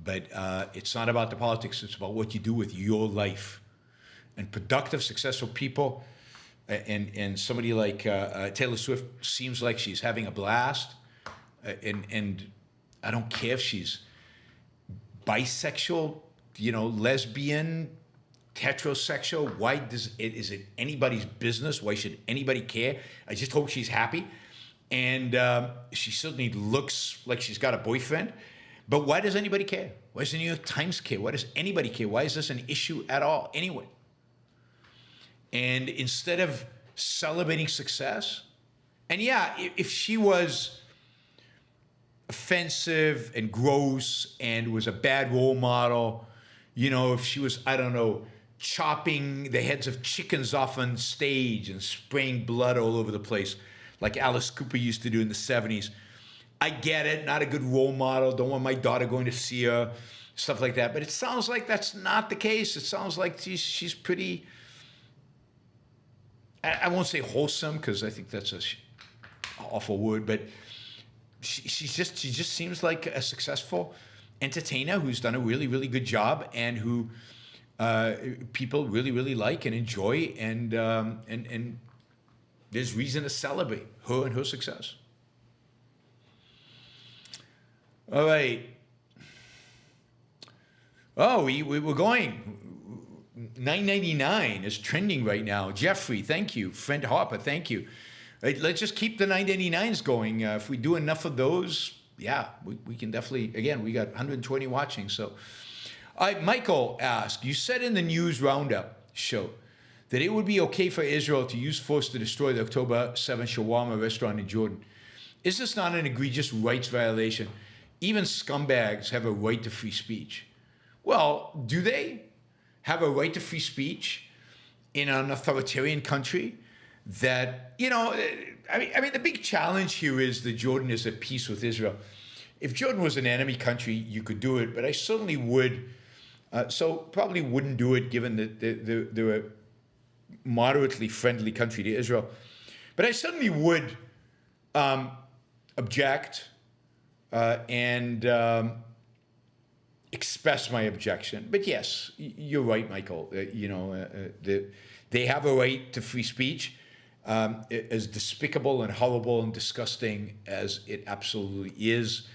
But it's not about the politics. It's about what you do with your life. And productive, successful people, and somebody like Taylor Swift seems like she's having a blast. And I don't care if she's bisexual, lesbian, heterosexual. Why is it anybody's business? Why should anybody care? I just hope she's happy. And she certainly looks like she's got a boyfriend. But why does anybody care? Why does the New York Times care? Why does anybody care? Why is this an issue at all anyway? And instead of celebrating success, and yeah, if she was offensive and gross and was a bad role model, if she was, I don't know, chopping the heads of chickens off on stage and spraying blood all over the place, like Alice Cooper used to do in the 70s. I get it, not a good role model, don't want my daughter going to see her, stuff like that. But it sounds like that's not the case. It sounds like she's pretty, I won't say wholesome, because I think that's an awful word, but she just seems like a successful entertainer who's done a really, really good job, and who people really, really like and enjoy, and there's reason to celebrate her and her success. All right. Oh, we're going. $9.99 is trending right now. Jeffrey, thank you. Friend Harper, thank you. Right, let's just keep the $9.99s going. If we do enough of those, yeah, we can definitely, again, we got 120 watching. So, Michael asked, you said in the News Roundup show that it would be okay for Israel to use force to destroy the October 7th shawarma restaurant in Jordan. Is this not an egregious rights violation? Even scumbags have a right to free speech. Well, do they have a right to free speech in an authoritarian country that, I mean, the big challenge here is that Jordan is at peace with Israel. If Jordan was an enemy country, you could do it, but I certainly would. So probably wouldn't do it given that they're a moderately friendly country to Israel. But I certainly would object and express my objection. But yes, you're right, Michael. They have a right to free speech, as despicable and horrible and disgusting as it absolutely is.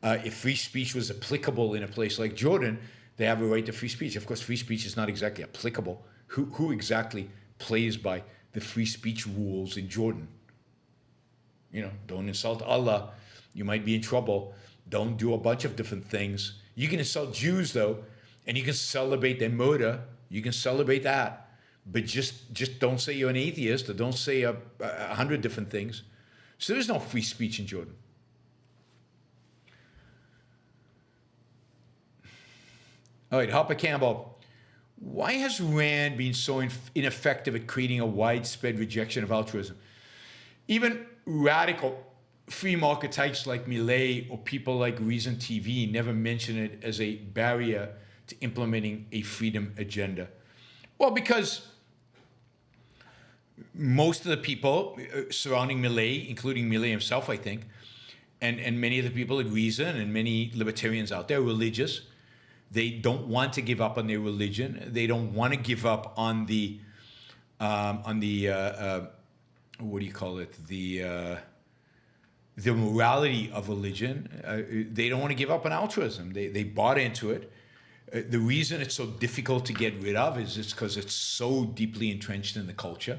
If free speech was applicable in a place like Jordan, they have a right to free speech. Of course, free speech is not exactly applicable. Who exactly plays by the free speech rules in Jordan? Don't insult Allah. You might be in trouble. Don't do a bunch of different things. You can insult Jews, though, and you can celebrate their murder. You can celebrate that. but just don't say you're an atheist, or don't say 100 different things. So there's no free speech in Jordan. All right, Harper Campbell. Why has Rand been so ineffective at creating a widespread rejection of altruism? Even radical free market types like Milei or people like Reason TV never mention it as a barrier to implementing a freedom agenda. Well, because most of the people surrounding Milei, including Milei himself, I think, and many of the people at Reason and many libertarians out there are religious. They don't want to give up on their religion. They don't want to give up on the what do you call it? The morality of religion. They don't want to give up on altruism. They bought into it. The reason it's so difficult to get rid of is it's because it's so deeply entrenched in the culture.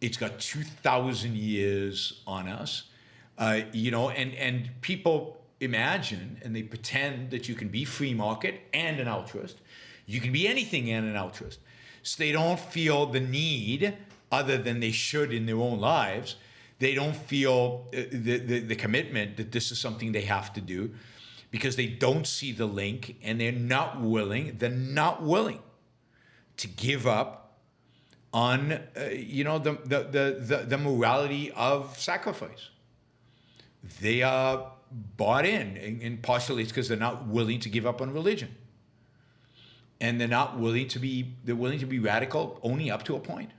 It's got 2,000 years on us, and people imagine and they pretend that you can be free market and an altruist. You can be anything and an altruist. So they don't feel the need, other than they should in their own lives. They don't feel the commitment that this is something they have to do, because they don't see the link, and they're not willing to give up on the morality of sacrifice. They are bought in, and partially it's because they're not willing to give up on religion, and they're willing to be radical only up to a point.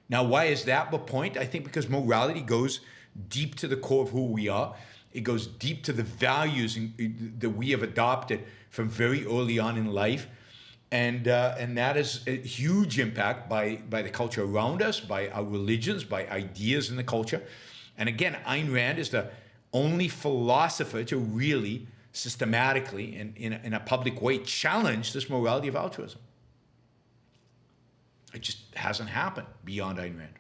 Now, why is that the point? I think because morality goes deep to the core of who we are. It goes deep to the values that we have adopted from very early on in life, and that is a huge impact by the culture around us, by our religions, by ideas in the culture. And again, Ayn Rand is the only philosopher to really systematically and in a public way challenge this morality of altruism. It just hasn't happened beyond Ayn Rand.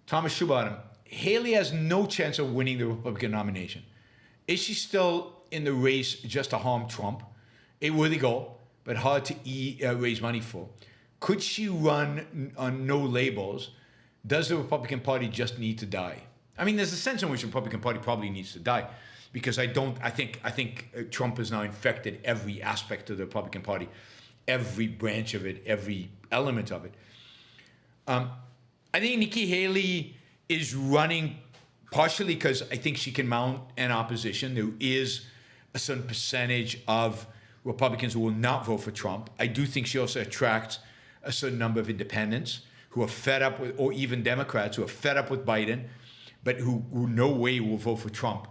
Thomas Schubottom. Haley has no chance of winning the Republican nomination. Is she still in the race just to harm Trump? A worthy goal, but hard to raise money for. Could she run on no labels? Does the Republican Party just need to die? I mean, there's a sense in which the Republican Party probably needs to die, because I think Trump has now infected every aspect of the Republican Party, every branch of it, every element of it. I think Nikki Haley is running partially because I think she can mount an opposition. There is a certain percentage of Republicans who will not vote for Trump. I do think she also attracts a certain number of independents who are fed up with, or even Democrats who are fed up with Biden, but who no way will vote for Trump.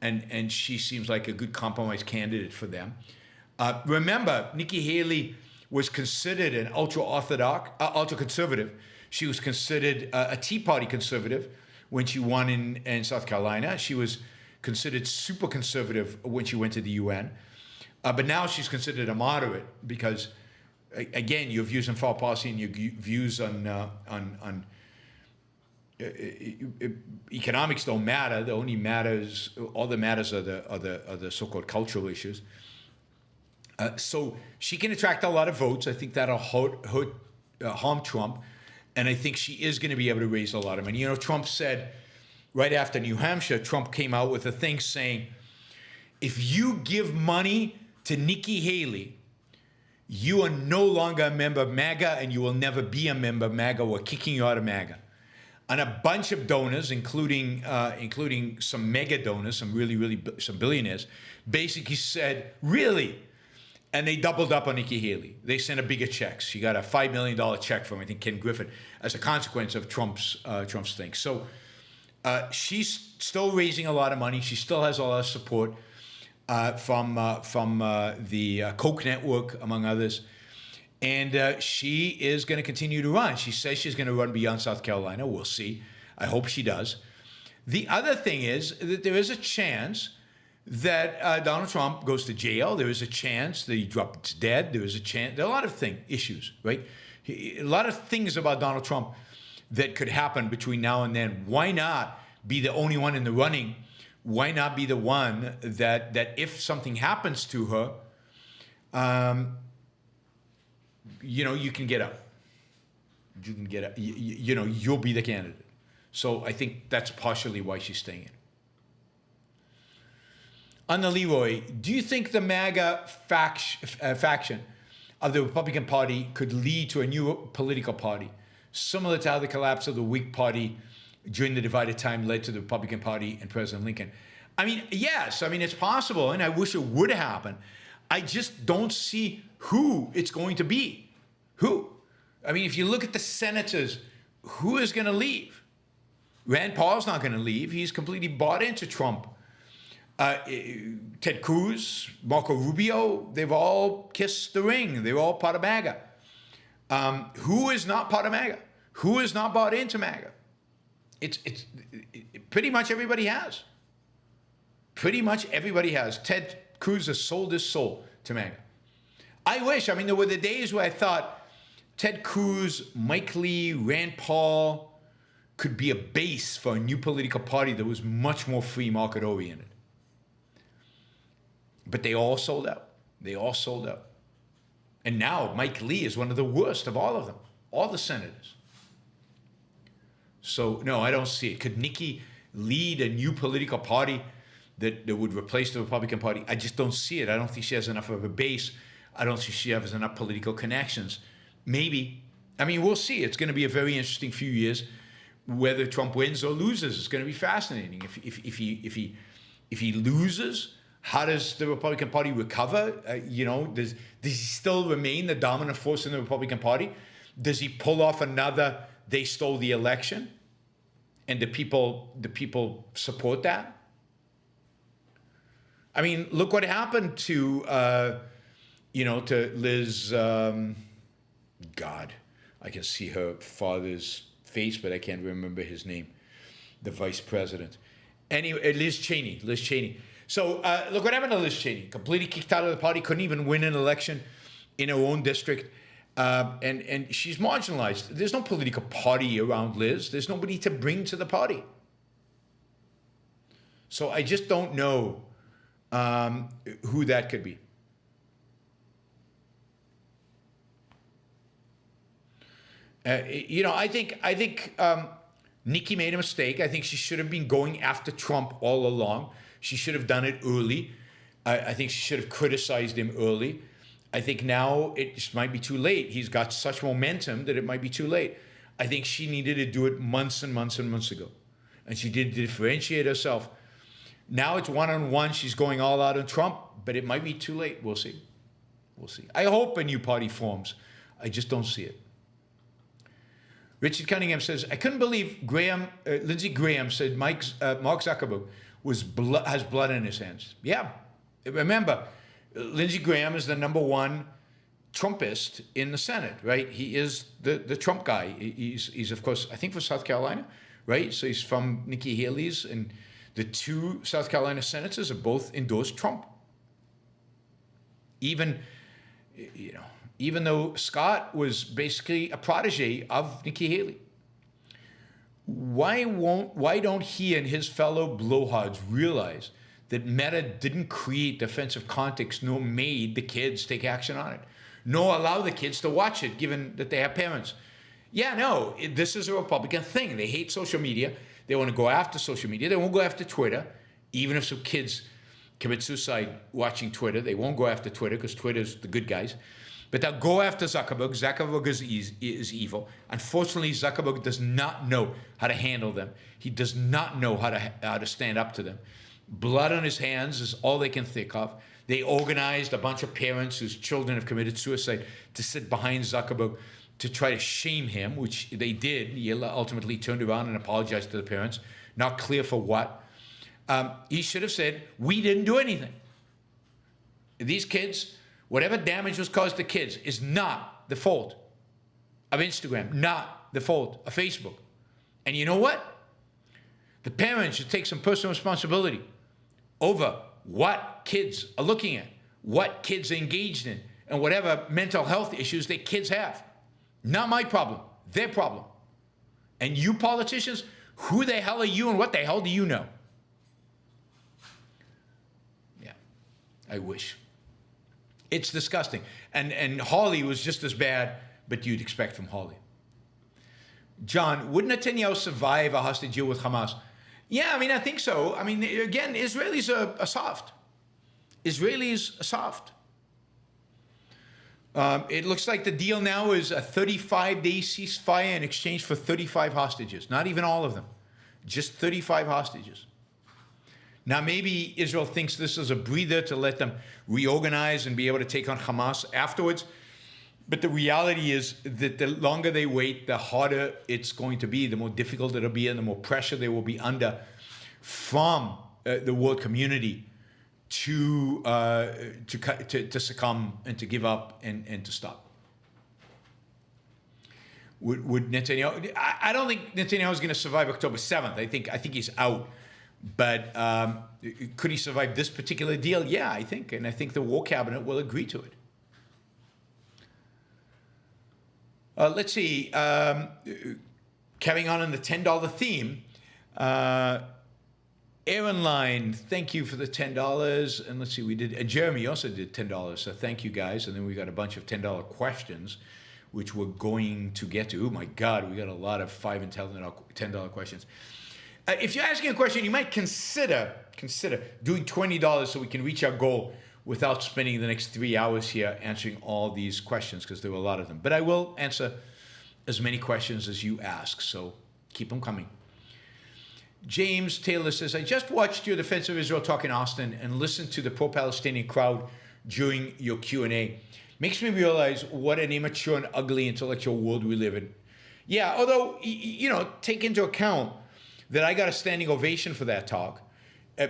And she seems like a good compromise candidate for them. Remember, Nikki Haley was considered an ultra-orthodox, ultra-conservative. She was considered a Tea Party conservative when she won in South Carolina. She was considered super conservative when she went to the UN. But now she's considered a moderate because, again, your views on foreign policy and your views on economics don't matter. The only matters, all that matters are the so-called cultural issues. So she can attract a lot of votes. I think that'll harm Trump. And I think she is going to be able to raise a lot of money. You know, Trump said right after New Hampshire, Trump came out with a thing saying, if you give money to Nikki Haley, you are no longer a member of MAGA and you will never be a member of MAGA. We're kicking you out of MAGA. And a bunch of donors, including some mega donors, some billionaires, basically said, really? And they doubled up on Nikki Haley. They sent a bigger check. She got a $5 million check from, I think, Ken Griffin as a consequence of Trump's thing. So she's still raising a lot of money. She still has a lot of support from the Koch network, among others. And she is going to continue to run. She says she's going to run beyond South Carolina. We'll see. I hope she does. The other thing is that there is a chance that Donald Trump goes to jail. There is a chance that he drops dead. There is a chance. There are a lot of issues, right? A lot of things about Donald Trump that could happen between now and then. Why not be the only one in the running? Why not be the one that if something happens to her, you can get out. You can get out. You'll be the candidate. So I think that's partially why she's staying in. Anna Leroy, do you think the MAGA faction of the Republican Party could lead to a new political party, similar to how the collapse of the Whig Party during the divided time led to the Republican Party and President Lincoln? I mean, yes. I mean, it's possible, and I wish it would happen. I just don't see who it's going to be. Who? I mean, if you look at the senators, who is going to leave? Rand Paul's not going to leave. He's completely bought into Trump. Ted Cruz, Marco Rubio, they've all kissed the ring. They're all part of MAGA. Who is not part of MAGA? Who is not bought into MAGA? It's pretty much everybody has. Pretty much everybody has. Ted Cruz has sold his soul to MAGA. I wish. I mean, there were the days where I thought Ted Cruz, Mike Lee, Rand Paul could be a base for a new political party that was much more free market oriented. But they all sold out. They all sold out. And now Mike Lee is one of the worst of all of them, all the senators. So, no, I don't see it. Could Nikki lead a new political party that would replace the Republican Party? I just don't see it. I don't think she has enough of a base. I don't think she has enough political connections. Maybe. I mean, we'll see. It's going to be a very interesting few years. Whether Trump wins or loses, it's going to be fascinating. If he loses, how does the Republican Party recover? Does he still remain the dominant force in the Republican Party? Does he pull off another "they stole the election"? And the people support that? I mean, look what happened to to Liz. God, I can see her father's face, but I can't remember his name. The vice president. Anyway, Liz Cheney. So look what happened to Liz Cheney. Completely kicked out of the party, couldn't even win an election in her own district. And she's marginalized. There's no political party around Liz. There's nobody to bring to the party. So I just don't know who that could be. I think Nikki made a mistake. I think she should have been going after Trump all along. She should have done it early. I think she should have criticized him early. I think now it just might be too late. He's got such momentum that it might be too late. I think she needed to do it months and months and months ago. And she did differentiate herself. Now it's one-on-one. She's going all out on Trump, but it might be too late. We'll see. We'll see. I hope a new party forms. I just don't see it. Richard Cunningham says, I couldn't believe Lindsey Graham said Mark Zuckerberg has blood in his hands. Yeah. Remember, Lindsey Graham is the #1 Trumpist in the Senate, right? He is the Trump guy. He's of course, I think for South Carolina, right? So he's from Nikki Haley's, and the 2 South Carolina senators have both endorsed Trump. Even though Scott was basically a protege of Nikki Haley. Why don't he and his fellow blowhards realize that Meta didn't create defensive context nor made the kids take action on it, nor allow the kids to watch it, given that they have parents? Yeah, no, this is a Republican thing. They hate social media. They want to go after social media. They won't go after Twitter. Even if some kids commit suicide watching Twitter, they won't go after Twitter because Twitter's the good guys. But they'll go after Zuckerberg. Zuckerberg is evil. Unfortunately, Zuckerberg does not know how to handle them. He does not know how to stand up to them. Blood on his hands is all they can think of. They organized a bunch of parents whose children have committed suicide to sit behind Zuckerberg to try to shame him, which they did. He ultimately turned around and apologized to the parents. Not clear for what. He should have said, we didn't do anything. These kids, whatever damage was caused to kids is not the fault of Instagram, not the fault of Facebook. And you know what? The parents should take some personal responsibility over what kids are looking at, what kids are engaged in, and whatever mental health issues that kids have. Not my problem, their problem. And you politicians, who the hell are you and what the hell do you know? Yeah, I wish. It's disgusting. And Hawley was just as bad, but you'd expect from Hawley. John, would Netanyahu survive a hostage deal with Hamas? Yeah, I mean, I think so. I mean, again, Israelis are soft. Israelis are soft. It looks like the deal now is a 35-day ceasefire in exchange for 35 hostages. Not even all of them. Just 35 hostages. Now, maybe Israel thinks this is a breather to let them reorganize and be able to take on Hamas afterwards. But the reality is that the longer they wait, the harder it's going to be, the more difficult it'll be, and the more pressure they will be under from the world community to succumb and to give up and to stop. Would Netanyahu? I don't think Netanyahu is going to survive October 7th. I think he's out. But could he survive this particular deal? Yeah, I think. And I think the war cabinet will agree to it. Let's see. Carrying on the $10 theme. Aaron Line, thank you for the $10. And let's see, we did. Jeremy also did $10. So thank you guys. And then we got a bunch of $10 questions, which we're going to get to. Oh my God, we got a lot of $5 and $10 questions. If you're asking a question, you might consider doing $20 so we can reach our goal without spending the next 3 hours here answering all these questions, because there were a lot of them. But I will answer as many questions as you ask, so keep them coming. James Taylor says, I just watched your Defense of Israel talk in Austin and listened to the pro-Palestinian crowd during your Q&A. Makes me realize what an immature and ugly intellectual world we live in. Yeah, although, take into account that I got a standing ovation for that talk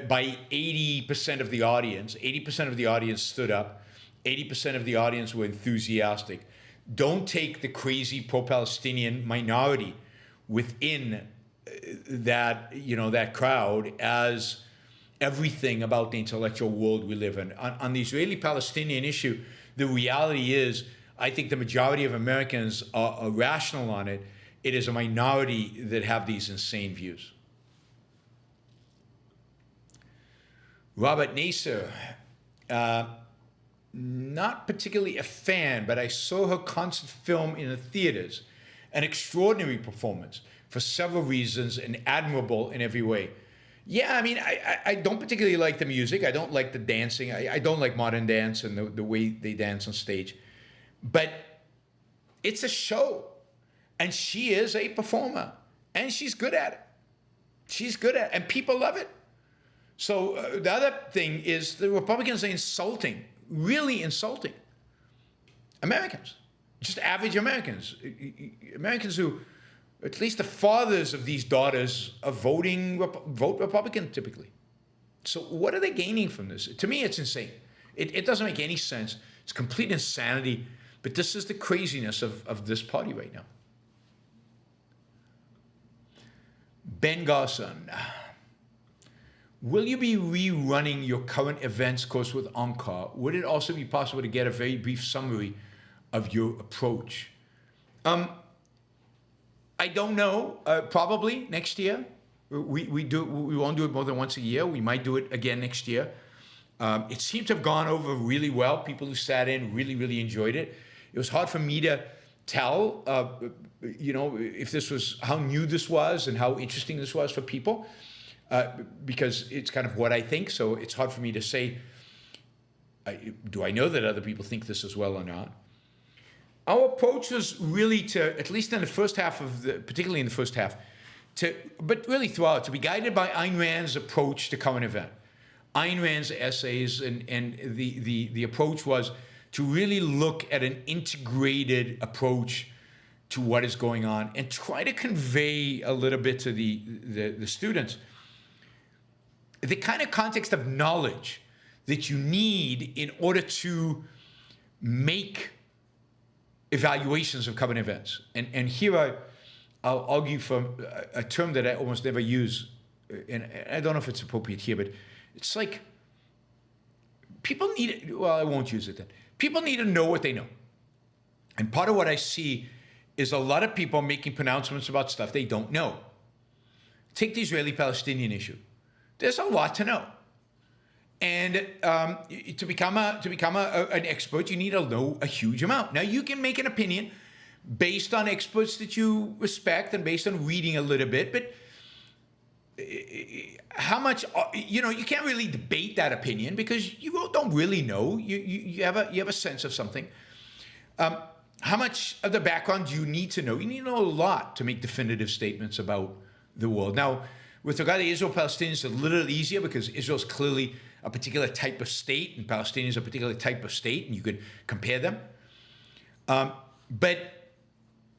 by 80% of the audience. 80% of the audience stood up. 80% of the audience were enthusiastic. Don't take the crazy pro-Palestinian minority within that crowd as everything about the intellectual world we live in. On the Israeli-Palestinian issue, the reality is, I think the majority of Americans are rational on it. It is a minority that have these insane views. Robert Nasser, not particularly a fan, but I saw her concert film in the theaters. An extraordinary performance for several reasons and admirable in every way. Yeah, I mean, I don't particularly like the music. I don't like the dancing. I don't like modern dance and the way they dance on stage. But it's a show. And she is a performer. And she's good at it. She's good at it. And people love it. So the other thing is the Republicans are insulting, really insulting Americans. Just average Americans. Americans who, at least the fathers of these daughters, are vote Republican typically. So what are they gaining from this? To me, it's insane. It doesn't make any sense. It's complete insanity. But this is the craziness of this party right now. Ben Garson. Will you be rerunning your current events course with Onkar? Would it also be possible to get a very brief summary of your approach? I don't know. Probably next year. We won't do it more than once a year. We might do it again next year. It seemed to have gone over really well. People who sat in really, really enjoyed it. It was hard for me to tell, if this was, how new this was and how interesting this was for people, because it's kind of what I think. So it's hard for me to say, do I know that other people think this as well or not? Our approach was really to, at least in the first half particularly in the first half, but really throughout, to be guided by Ayn Rand's approach to current event. Ayn Rand's essays and the approach was to really look at an integrated approach to what is going on and try to convey a little bit to the students the kind of context of knowledge that you need in order to make evaluations of current events. And here I'll argue for a term that I almost never use, and I don't know if it's appropriate here, but it's like people need, well, I won't use it then. People need to know what they know. And part of what I see is a lot of people making pronouncements about stuff they don't know. Take the Israeli-Palestinian issue. There's a lot to know. And to become an expert, you need to know a huge amount. Now, you can make an opinion based on experts that you respect and based on reading a little bit, but how much, you can't really debate that opinion because you don't really know. You have a sense of something. How much of the background do you need to know? You need to know a lot to make definitive statements about the world. Now, with regard to Israel-Palestinians, it's a little easier because Israel is clearly a particular type of state and Palestinians is a particular type of state, and you could compare them. But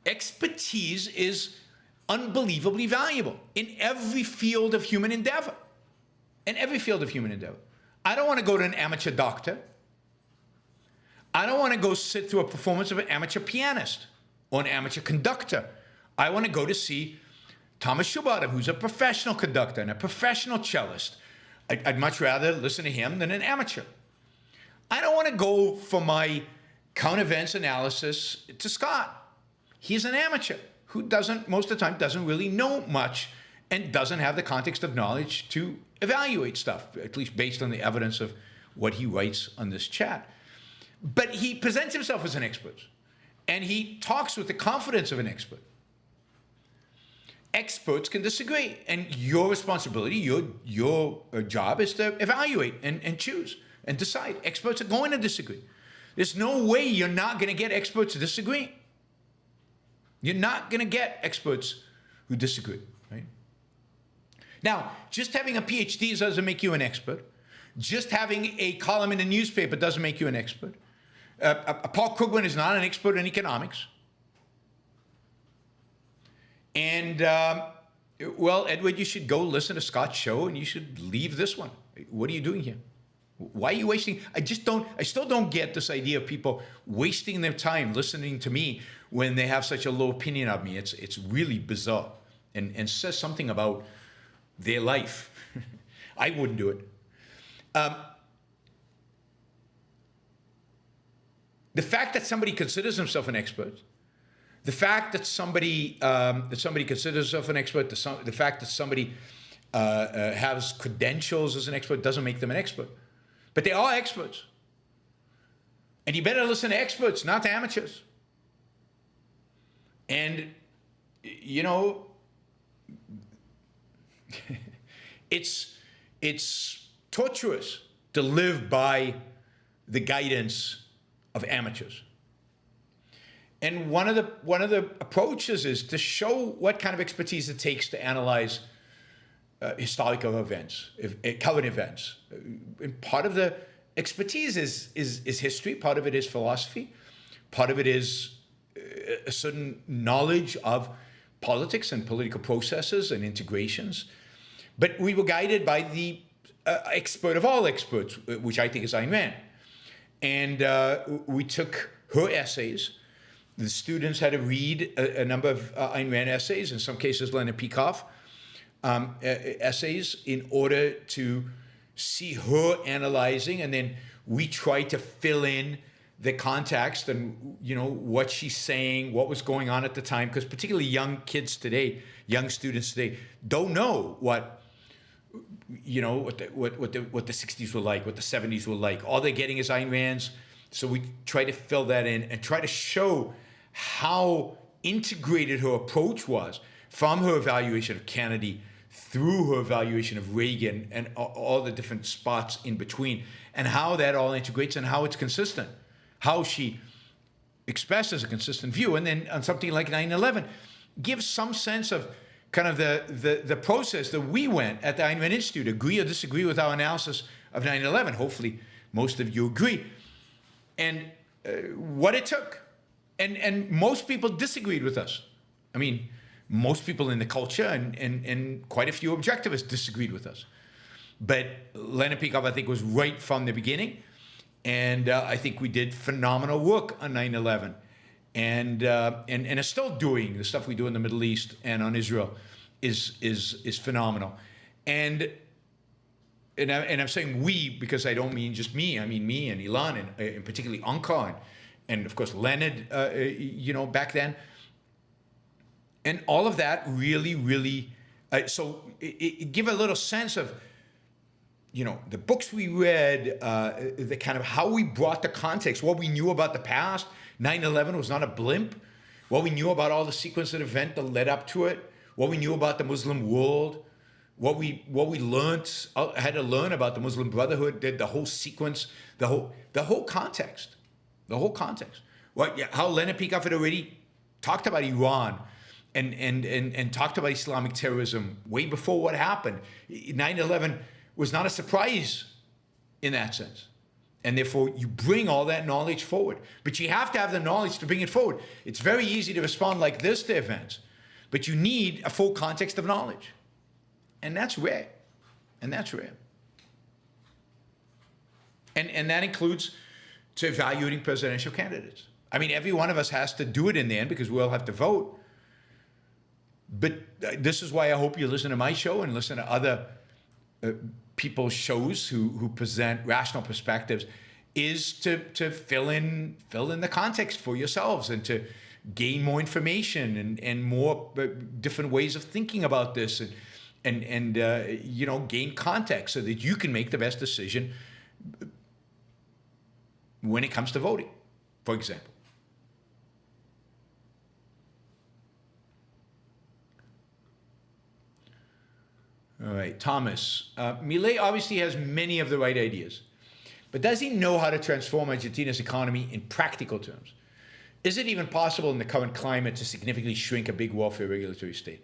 expertise is unbelievably valuable in every field of human endeavor. In every field of human endeavor. I don't want to go to an amateur doctor. I don't want to go sit through a performance of an amateur pianist or an amateur conductor. I want to go to see Thomas Schubert, who's a professional conductor and a professional cellist. I'd much rather listen to him than an amateur. I don't want to go for my current events analysis to Scott. He's an amateur who most of the time doesn't really know much and doesn't have the context of knowledge to evaluate stuff, at least based on the evidence of what he writes on this chat. But he presents himself as an expert, and he talks with the confidence of an expert. Experts can disagree, and your responsibility, your job is to evaluate and choose and decide. Experts are going to disagree. There's no way you're not going to get experts disagreeing. You're not going to get experts who disagree, right? Now, just having a PhD doesn't make you an expert. Just having a column in a newspaper doesn't make you an expert. Paul Krugman is not an expert in economics. And, well, Edward, you should go listen to Scott's show and you should leave this one. What are you doing here? Why are you wasting? I still don't get this idea of people wasting their time listening to me when they have such a low opinion of me. It's really bizarre and says something about their life. I wouldn't do it. The fact that somebody considers himself an expert, the fact that somebody considers himself an expert, the fact that somebody has credentials as an expert doesn't make them an expert. But they are experts. And you better listen to experts, not to amateurs. And, it's torturous to live by the guidance of amateurs. And one of the approaches is to show what kind of expertise it takes to analyze historical events, current events. And part of the expertise is history. Part of it is philosophy. Part of it is a certain knowledge of politics and political processes and integrations. But we were guided by the expert of all experts, which I think is Ayn Rand. And we took her essays. The students had to read a number of Ayn Rand essays, in some cases Leonard Peikoff essays, in order to see her analyzing, and then we tried to fill in the context and what she's saying, what was going on at the time, because particularly young kids today, young students today, don't know what the 60s were like, what the 70s were like. All they're getting is Ayn Rand's. So we try to fill that in and try to show how integrated her approach was from her evaluation of Kennedy through her evaluation of Reagan and all the different spots in between, and how that all integrates and how it's consistent, how she expresses a consistent view. And then on something like 9/11, gives some sense of kind of the process that we went at the Ayn Rand Institute, agree or disagree with our analysis of 9/11. Hopefully most of you agree. And what it took. And most people disagreed with us. I mean, most people in the culture and quite a few objectivists disagreed with us. But Leonard Peikoff, I think, was right from the beginning. And I think we did phenomenal work on 9/11. And are still doing the stuff we do in the Middle East and on Israel is phenomenal. And I'm saying we because I don't mean just me. I mean me and Elon and particularly Onkar and of course Leonard, back then. And all of that really, really, so it give a little sense of the books we read, the kind of how we brought the context, what we knew about the past. 9/11 was not a blimp. What we knew about all the sequence of events that led up to it, what we knew about the Muslim world, what we had to learn about the Muslim Brotherhood, the whole sequence, the whole context. How Leonard Peikoff had already talked about Iran and talked about Islamic terrorism way before what happened. 9/11 was not a surprise in that sense. And therefore, you bring all that knowledge forward. But you have to have the knowledge to bring it forward. It's very easy to respond like this to events, but you need a full context of knowledge. And that's rare. And that includes to evaluating presidential candidates. I mean, every one of us has to do it in the end because we all have to vote. But this is why I hope you listen to my show and listen to other people's shows who present rational perspectives, is to fill in the context for yourselves and to gain more information and more different ways of thinking about this and gain context so that you can make the best decision when it comes to voting, for example. All right, Thomas. Milei obviously has many of the right ideas, but does he know how to transform Argentina's economy in practical terms? Is it even possible in the current climate to significantly shrink a big welfare regulatory state?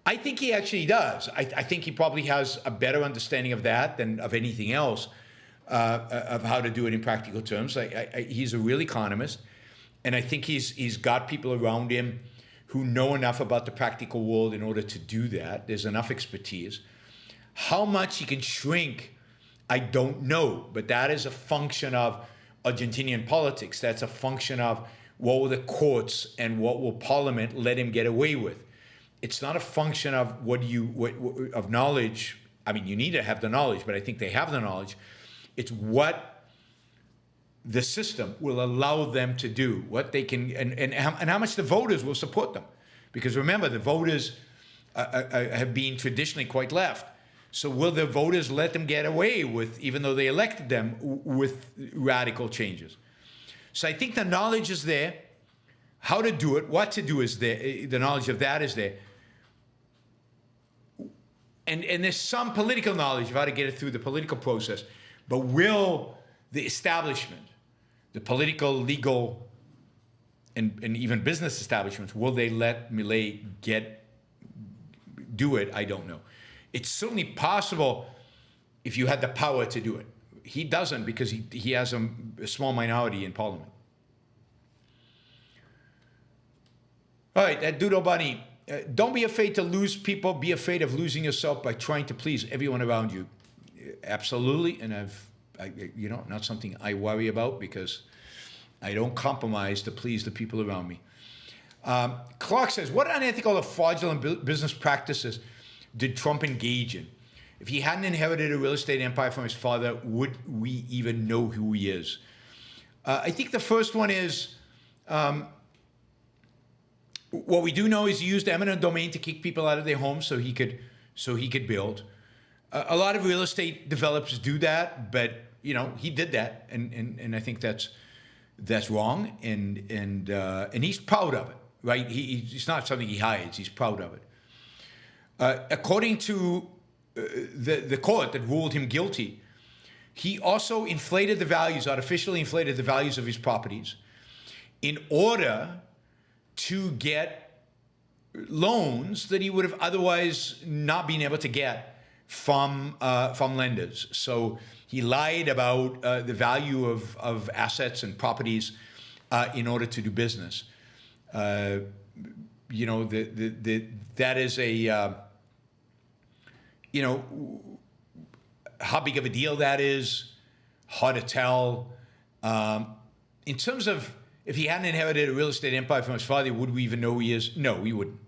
I think he actually does. I think he probably has a better understanding of that than of anything else, of how to do it in practical terms. He's a real economist, and I think he's got people around him who know enough about the practical world in order to do that. There's enough expertise. How much he can shrink, I don't know, but that is a function of Argentinian politics. That's a function of what will the courts and what will Parliament let him get away with. It's not a function of of knowledge. I mean, you need to have the knowledge, but I think they have the knowledge. It's what the system will allow them to do, what they can, and how much the voters will support them. Because remember, the voters have been traditionally quite left. So will the voters let them get away with, even though they elected them, with radical changes? So I think the knowledge is there. How to do it, what to do is there. The knowledge of that is there. And there's some political knowledge of how to get it through the political process. But will the establishment, the political, legal, and even business establishments, will they let Milei do it? I don't know. It's certainly possible if you had the power to do it. He doesn't, because he has a small minority in Parliament. All right, that Doodle Bunny. Don't be afraid to lose people. Be afraid of losing yourself by trying to please everyone around you. Absolutely, and not something I worry about because I don't compromise to please the people around me. Clark says, what unethical or fraudulent business practices did Trump engage in? If he hadn't inherited a real estate empire from his father, would we even know who he is? I think the first one is, what we do know is he used eminent domain to kick people out of their homes so he could build. A lot of real estate developers do that, but he did that, and I think that's wrong, and he's proud of it, right? It's not something he hides. He's proud of it. According to the court that ruled him guilty, he also artificially inflated the values of his properties in order to get loans that he would have otherwise not been able to get from lenders. So he lied about the value of assets and properties in order to do business. That is a how big of a deal that is, hard to tell. In terms of if he hadn't inherited a real estate empire from his father, would we even know who he is? No, we wouldn't.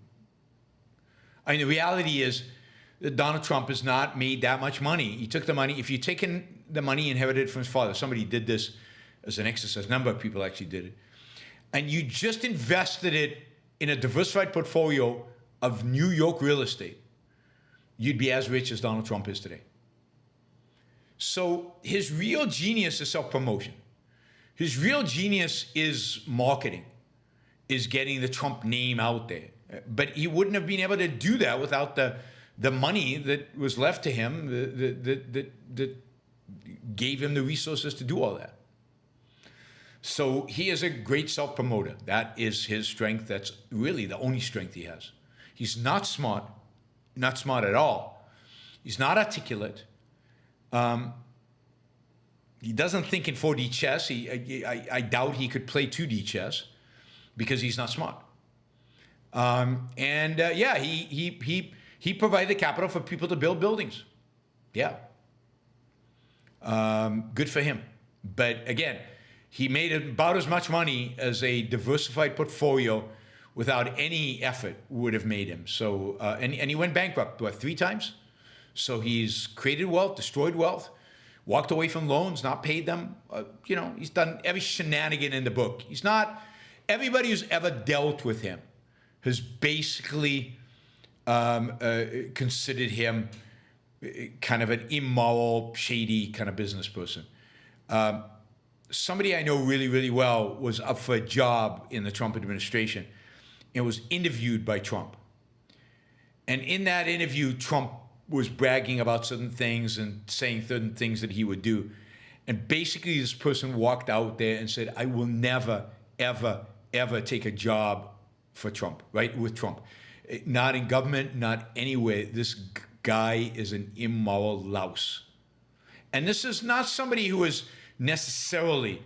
I mean, the reality is that Donald Trump has not made that much money. He took the money. If you've taken the money inherited from his father, somebody did this as an exercise. A number of people actually did it. And you just invested it in a diversified portfolio of New York real estate, you'd be as rich as Donald Trump is today. So his real genius is self-promotion. His real genius is marketing, is getting the Trump name out there. But he wouldn't have been able to do that without the money that was left to him that gave him the resources to do all that. So he is a great self-promoter. That is his strength. That's really the only strength he has. He's not smart at all. He's not articulate. He doesn't think in 4D chess. I doubt he could play 2D chess because he's not smart. He provided the capital for people to build buildings. Yeah. Good for him. But again, he made about as much money as a diversified portfolio without any effort would have made him. So, and he went bankrupt, 3 times? So he's created wealth, destroyed wealth, walked away from loans, not paid them. He's done every shenanigan in the book. Everybody who's ever dealt with him has basically considered him kind of an immoral, shady kind of business person. Somebody I know really, really well was up for a job in the Trump administration and was interviewed by Trump. And in that interview, Trump was bragging about certain things and saying certain things that he would do. And basically this person walked out there and said, I will never, ever, ever take a job for Trump, right? With Trump. Not in government, not anywhere. This guy is an immoral louse. And this is not somebody who is necessarily,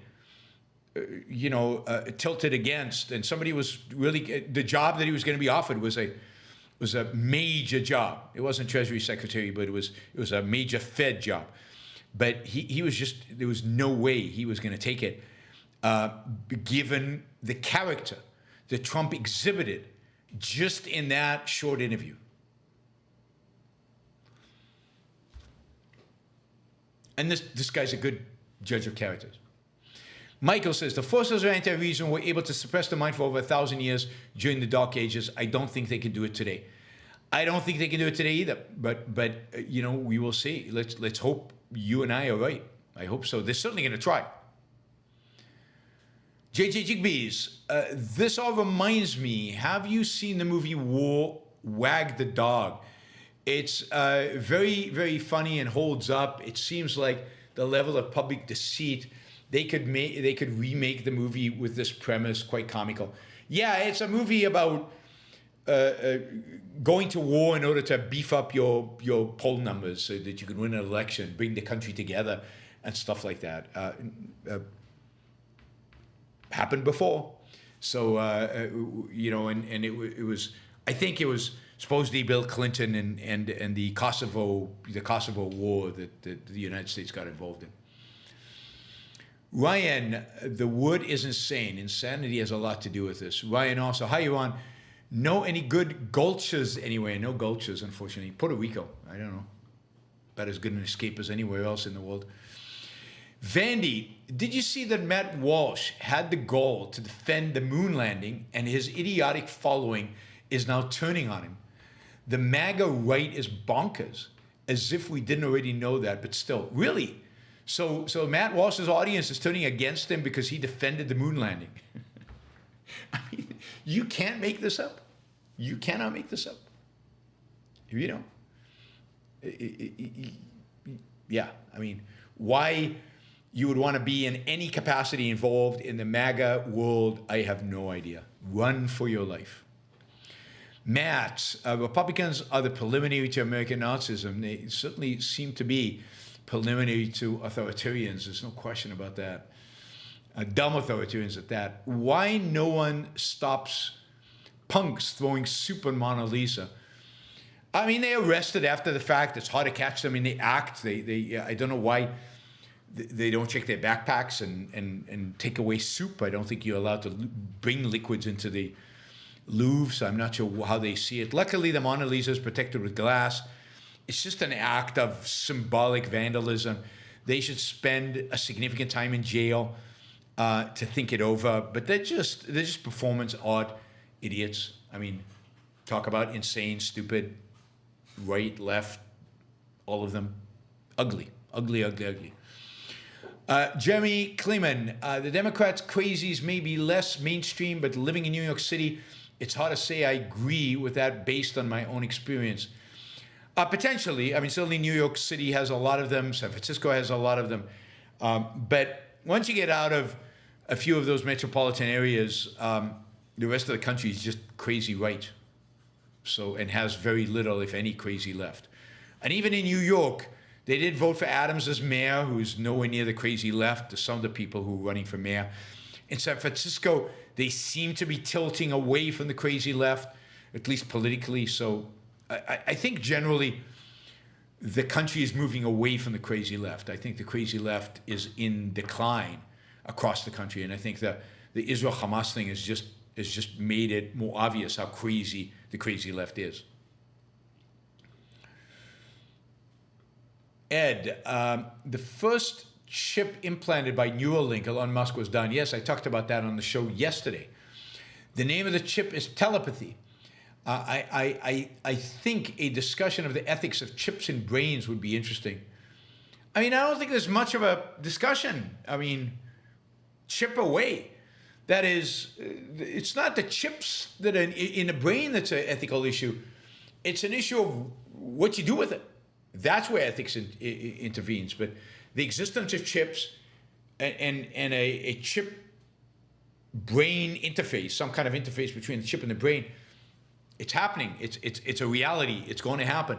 tilted against. And somebody was really, the job that he was going to be offered was a major job. It wasn't Treasury Secretary, but it was a major Fed job. But he was just, there was no way he was going to take it, given the character that Trump exhibited just in that short interview. And this guy's a good judge of characters. Michael says, the forces of anti-reason were able to suppress the mind for over 1,000 years during the Dark Ages. I don't think they can do it today. I don't think they can do it today either. But we will see. Let's hope you and I are right. I hope so. They're certainly going to try. JJ Jigbees, this all reminds me, have you seen the movie Wag the Dog? It's very, very funny and holds up. It seems like the level of public deceit, they could remake the movie with this premise, quite comical. Yeah, it's a movie about going to war in order to beef up your poll numbers so that you can win an election, bring the country together, and stuff like that. Happened before, so and it was. I think it was supposedly Bill Clinton and the Kosovo war that the United States got involved in. Ryan, the word is insane. Insanity has a lot to do with this. Ryan also, hi Yaron. Know any good gulches anywhere? No gulches, unfortunately. Puerto Rico, I don't know. About as good an escape as anywhere else in the world. Vandy, did you see that Matt Walsh had the goal to defend the moon landing and his idiotic following is now turning on him? The MAGA right is bonkers, as if we didn't already know that, but still. Really? So Matt Walsh's audience is turning against him because he defended the moon landing. I mean, you can't make this up. You cannot make this up. Yeah, I mean, why you would want to be in any capacity involved in the MAGA world, I have no idea. Run for your life. Matt, Republicans are the preliminary to American Nazism. They certainly seem to be preliminary to authoritarians. There's no question about that. Dumb authoritarians at that. Why no one stops punks throwing soup on Mona Lisa? I mean, they arrested after the fact. It's hard to catch them in the act. I don't know why they don't check their backpacks and take away soup. I don't think you're allowed to bring liquids into the Louvre, so I'm not sure how they see it. Luckily, the Mona Lisa is protected with glass. It's just an act of symbolic vandalism. They should spend a significant time in jail to think it over. But they're just performance art idiots. I mean, talk about insane, stupid, right, left, all of them, ugly. Ugly, ugly, ugly. Jeremy Kleeman, the Democrats' crazies may be less mainstream, but living in New York City, it's hard to say I agree with that based on my own experience. Potentially. I mean, certainly New York City has a lot of them. San Francisco has a lot of them. But once you get out of a few of those metropolitan areas, the rest of the country is just crazy right. So, and has very little, if any, crazy left. And even in New York, they did vote for Adams as mayor, who's nowhere near the crazy left to some of the people who are running for mayor. In San Francisco, they seem to be tilting away from the crazy left, at least politically. So I think generally the country is moving away from the crazy left. I think the crazy left is in decline across the country. And I think the Israel-Hamas thing has just made it more obvious how crazy the crazy left is. Ed, the first chip implanted by Neuralink, Elon Musk, was done. Yes, I talked about that on the show yesterday. The name of the chip is Telepathy. I think a discussion of the ethics of chips in brains would be interesting. I mean, I don't think there's much of a discussion. I mean, chip away. That is, it's not the chips that are in the brain that's an ethical issue. It's an issue of what you do with it. That's where ethics intervenes. But the existence of chips and a chip brain interface, some kind of interface between the chip and the brain, it's happening. It's a reality. It's going to happen.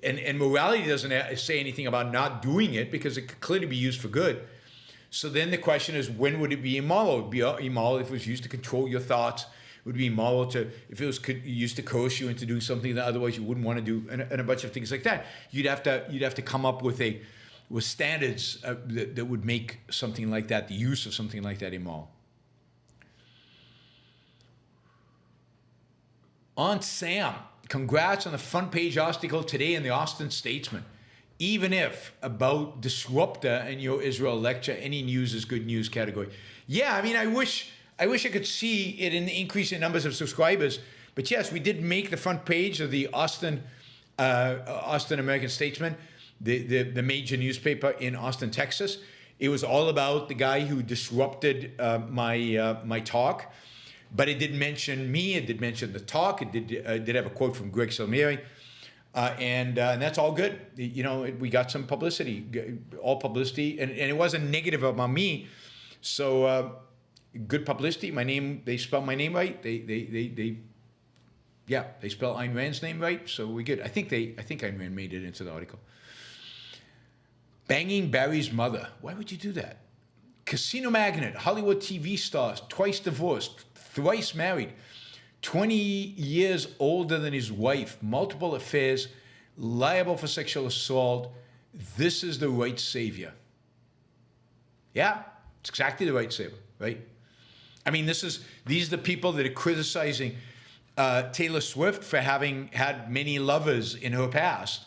And morality doesn't say anything about not doing it because it could clearly be used for good. So then the question is, when would it be immoral? It would be immoral if it was used to control your thoughts. It would be immoral if it was used to coerce you into doing something that otherwise you wouldn't want to do, and a bunch of things like that. You'd have to come up with standards that would make something like that, the use of something like that, immoral. Aunt Sam, congrats on the front page article today in the Austin Statesman. Even if about disruptor in your Israel lecture, any news is good news category. Yeah, I mean, I wish I could see it in the increase in numbers of subscribers. But yes, we did make the front page of the Austin American Statesman, the major newspaper in Austin, Texas. It was all about the guy who disrupted my talk. But it did mention me. It did mention the talk. It did have a quote from Greg Salmieri. And that's all good. You know, we got some publicity, all publicity. And it wasn't negative about me. So good publicity. My name, they spelled my name right. They spelled Ayn Rand's name right. So we're good. I think Ayn Rand made it into the article. Banging Barry's mother. Why would you do that? Casino magnate, Hollywood TV stars, twice divorced, thrice married, 20 years older than his wife, multiple affairs, liable for sexual assault. This is the right savior. Yeah, it's exactly the right savior, right? I mean, these are the people that are criticizing Taylor Swift for having had many lovers in her past.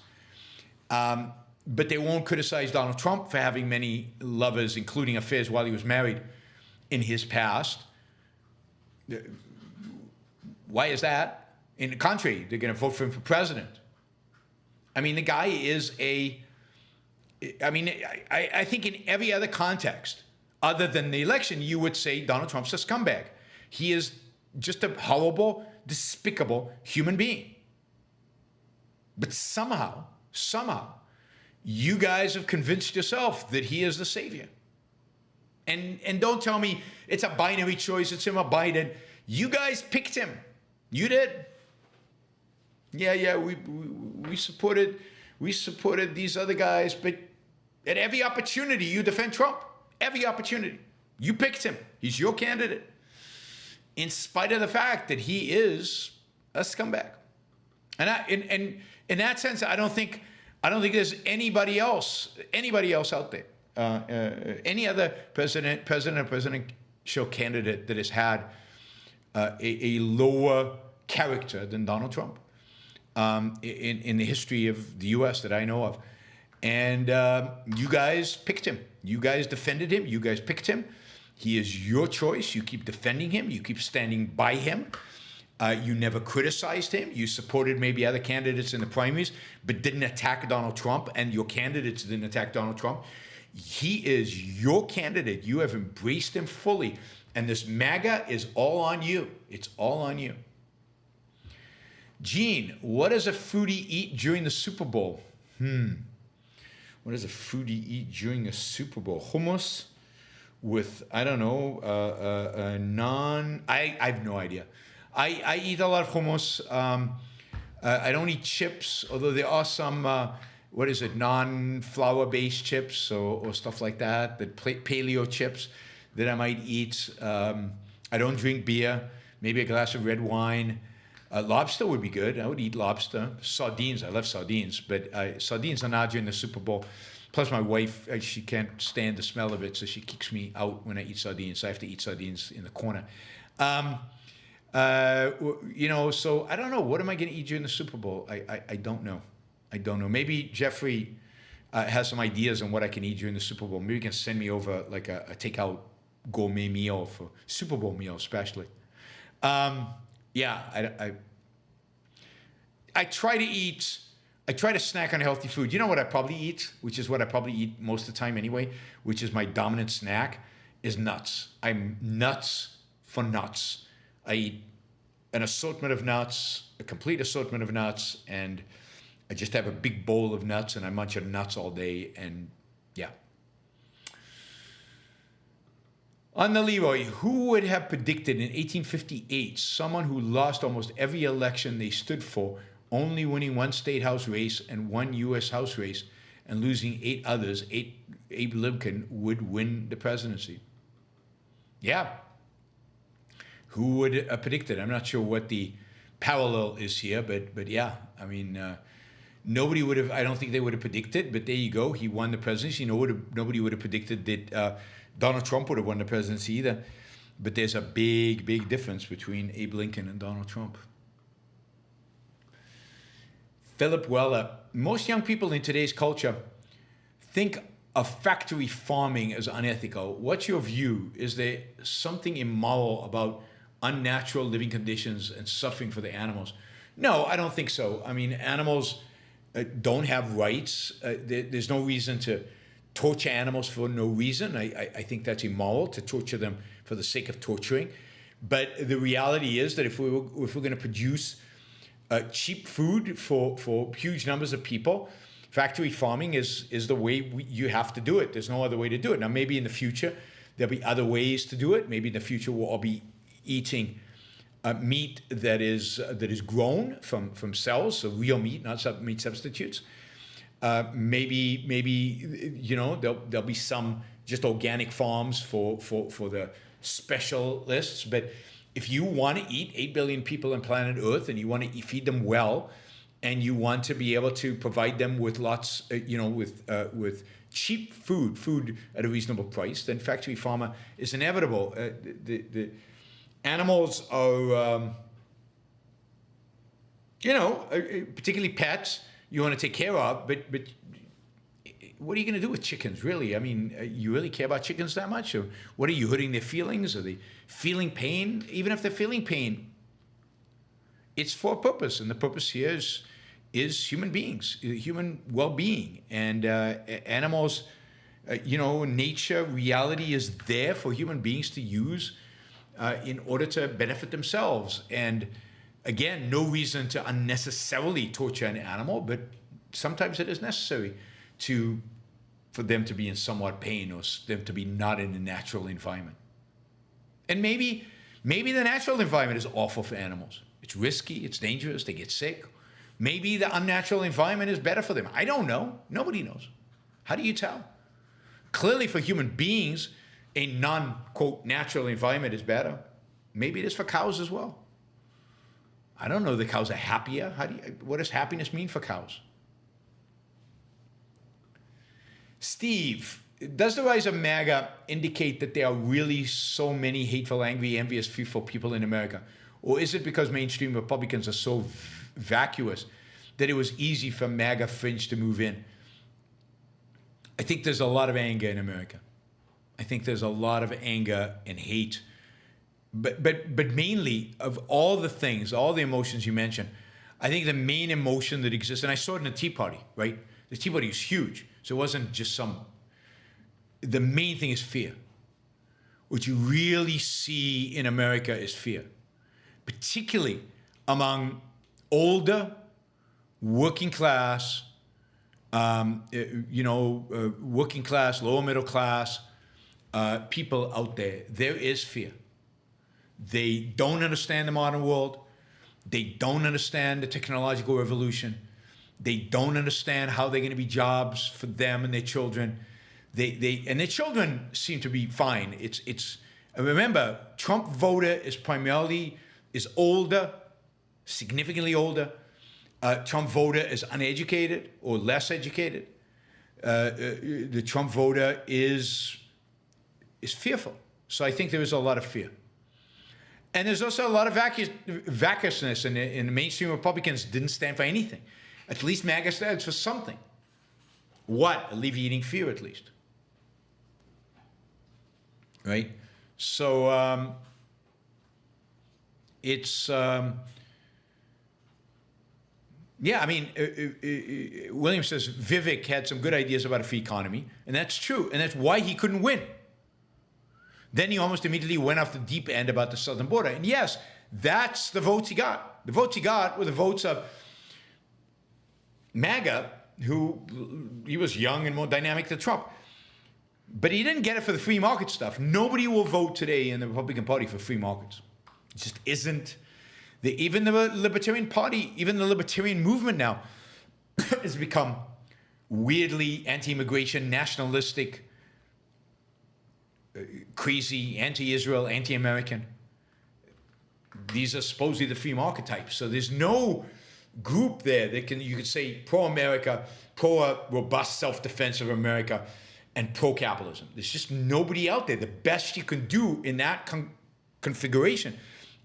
But they won't criticize Donald Trump for having many lovers, including affairs while he was married in his past. Why is that? In the contrary, they're going to vote for him for president. I mean, the guy is I think in every other context, other than the election, you would say Donald Trump's a scumbag. He is just a horrible, despicable human being. But somehow, you guys have convinced yourself that he is the savior. And don't tell me it's a binary choice, it's him or Biden. You guys picked him. You did. Yeah, we supported these other guys, but at every opportunity you defend Trump. Every opportunity. You picked him. He's your candidate. In spite of the fact that he is a scumbag. And in that sense, I don't think there's anybody else out there, any other president or presidential candidate that has had a lower character than Donald Trump in the history of the U.S. that I know of. And you guys picked him. You guys defended him. You guys picked him. He is your choice. You keep defending him. You keep standing by him. You never criticized him. You supported maybe other candidates in the primaries, but didn't attack Donald Trump, and your candidates didn't attack Donald Trump. He is your candidate. You have embraced him fully. And this MAGA is all on you. It's all on you. Gene, what does a foodie eat during the Super Bowl? What does a foodie eat during a Super Bowl? Hummus with, I don't know, I have no idea. I eat a lot of hummus. I don't eat chips, although there are some, non-flour based chips or stuff like that, paleo chips that I might eat. I don't drink beer, maybe a glass of red wine. Lobster would be good. I would eat lobster. Sardines, I love sardines, but sardines are not during the Super Bowl. Plus my wife, she can't stand the smell of it, so she kicks me out when I eat sardines. So I have to eat sardines in the corner. So I don't know. What am I going to eat during the Super Bowl? I don't know. I don't know. Maybe Jeffrey has some ideas on what I can eat during the Super Bowl. Maybe he can send me over like a takeout gourmet meal for Super Bowl meal, especially. I try to snack on healthy food. You know what I probably eat, which is what I probably eat most of the time anyway, which is my dominant snack, is nuts. I'm nuts for nuts. I eat an assortment of nuts, a complete assortment of nuts, and I just have a big bowl of nuts, and I munch on nuts all day, and yeah. On the Leroy, who would have predicted in 1858 someone who lost almost every election they stood for, only winning one state house race and one U.S. House race, and losing 8 others, Abe Lincoln would win the presidency? Yeah. Who would have predicted? I'm not sure what the parallel is here, but yeah. I mean, nobody would have, I don't think they would have predicted, but there you go. He won the presidency. Nobody would have predicted that Donald Trump would have won the presidency either. But there's a big, big difference between Abe Lincoln and Donald Trump. Philip Weller, most young people in today's culture think of factory farming as unethical. What's your view? Is there something immoral about unnatural living conditions and suffering for the animals? No, I don't think so. I mean, animals don't have rights. There's no reason to torture animals for no reason. I think that's immoral to torture them for the sake of torturing. But the reality is that if we're going to produce cheap food for huge numbers of people, factory farming is the way you have to do it. There's no other way to do it. Now, maybe in the future, there'll be other ways to do it. Maybe in the future, we'll all be eating meat that is grown from cells, so real meat, not meat substitutes. Maybe there'll be some just organic farms for the specialists. But if you want to eat 8 billion people on planet Earth and you want to feed them well, and you want to be able to provide them with lots, with cheap food at a reasonable price, then factory farmer is inevitable. The animals are, particularly pets, you want to take care of, but what are you going to do with chickens, really? I mean, you really care about chickens that much? Or what, are you hurting their feelings? Are they feeling pain? Even if they're feeling pain, it's for a purpose, and the purpose here is human beings, human well-being. And animals, nature, reality is there for human beings to use in order to benefit themselves. And again, no reason to unnecessarily torture an animal, but sometimes it is necessary for them to be in somewhat pain, or them to be not in a natural environment. And maybe the natural environment is awful for animals. It's risky, it's dangerous, they get sick. Maybe the unnatural environment is better for them. I don't know. Nobody knows. How do you tell? Clearly for human beings, a non-quote natural environment is better. Maybe it is for cows as well. I don't know, the cows are happier. What does happiness mean for cows? Steve, does the rise of MAGA indicate that there are really so many hateful, angry, envious, fearful people in America? Or is it because mainstream Republicans are so vacuous that it was easy for MAGA fringe to move in? I think there's a lot of anger in America. I think there's a lot of anger and hate but mainly of all the things, all the emotions you mentioned, I think the main emotion that exists, and I saw it in the Tea Party, right? The Tea Party was huge. So it wasn't just the main thing is fear. What you really see in America is fear, particularly among older, working class, working class, lower middle class people out there. There is fear. They don't understand the modern world. They don't understand the technological revolution. They don't understand how they're going to be jobs for them and their children. And their children seem to be fine. It's remember, Trump voter is older, significantly older. Trump voter is uneducated or less educated. The Trump voter is fearful. So I think there is a lot of fear. And there's also a lot of vacuousness, and the mainstream Republicans didn't stand for anything. At least MAGA stands for something. What? Alleviating fear, at least. Right? So it's... yeah, I mean, William says Vivek had some good ideas about a free economy, and that's true, and that's why he couldn't win. Then he almost immediately went off the deep end about the southern border. And yes, that's the votes he got. The votes he got were the votes of MAGA, who he was young and more dynamic than Trump. But he didn't get it for the free market stuff. Nobody will vote today in the Republican Party for free markets. It just isn't. Even the Libertarian Party, even the Libertarian movement now has become weirdly anti-immigration, nationalistic, crazy, anti-Israel, anti-American. These are supposedly the free market types. So there's no group there that you could say pro-America, pro-robust self-defense of America, and pro-capitalism. There's just nobody out there. The best you can do in that configuration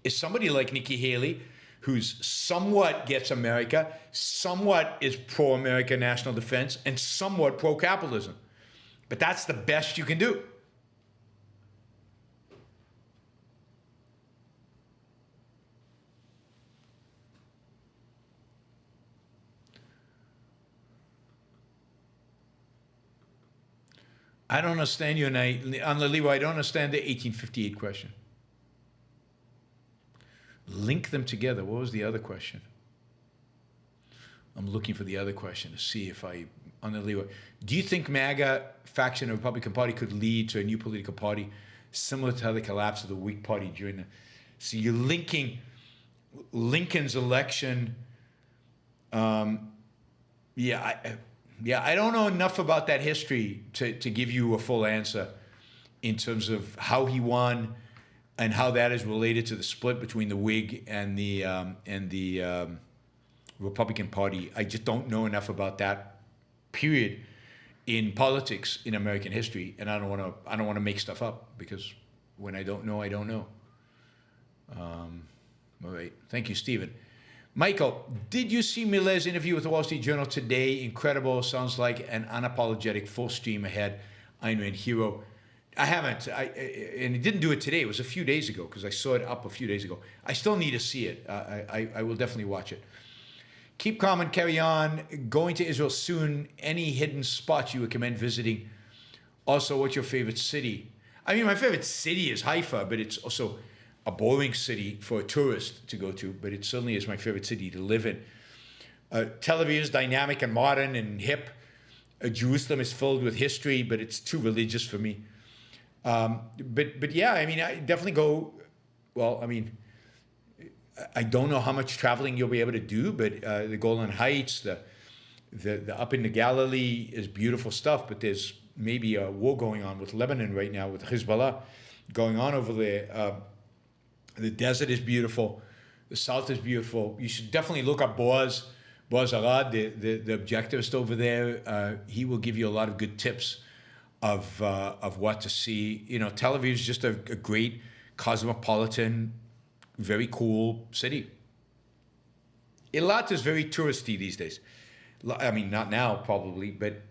is somebody like Nikki Haley, who's somewhat gets America, somewhat is pro-America national defense, and somewhat pro-capitalism. But that's the best you can do. I don't understand you, and on the Leroy, I don't understand the 1858 question. Link them together. What was the other question? I'm looking for the other question to see if on the Leroy. Do you think MAGA faction of the Republican Party could lead to a new political party similar to how the collapse of the Whig Party during the... So you're linking Lincoln's election. I don't know enough about that history to give you a full answer in terms of how he won and how that is related to the split between the Whig and the Republican Party. I just don't know enough about that period in politics in American history, and I don't want to make stuff up, because when I don't know, I don't know. All right, thank you, Stephen. Michael, did you see Milei's interview with the Wall Street Journal today? Incredible. Sounds like an unapologetic full stream ahead. Ayn Rand hero. I haven't. And he didn't do it today. It was a few days ago, because I saw it up a few days ago. I still need to see it. I will definitely watch it. Keep calm and carry on. Going to Israel soon. Any hidden spots you recommend visiting? Also, what's your favorite city? I mean, my favorite city is Haifa, but it's also a boring city for a tourist to go to, but it certainly is my favorite city to live in. Tel Aviv is dynamic and modern and hip. Jerusalem is filled with history, but it's too religious for me. But yeah, I mean, I definitely go. Well, I mean, I don't know how much traveling you'll be able to do, but the Golan Heights, the up in the Galilee is beautiful stuff. But there's maybe a war going on with Lebanon right now, with Hezbollah going on over there. The desert is beautiful. The south is beautiful. You should definitely look up Boaz Arad, the objectivist over there. He will give you a lot of good tips of what to see. You know, Tel Aviv is just a great cosmopolitan, very cool city. Eilat is very touristy these days. I mean, not now probably, but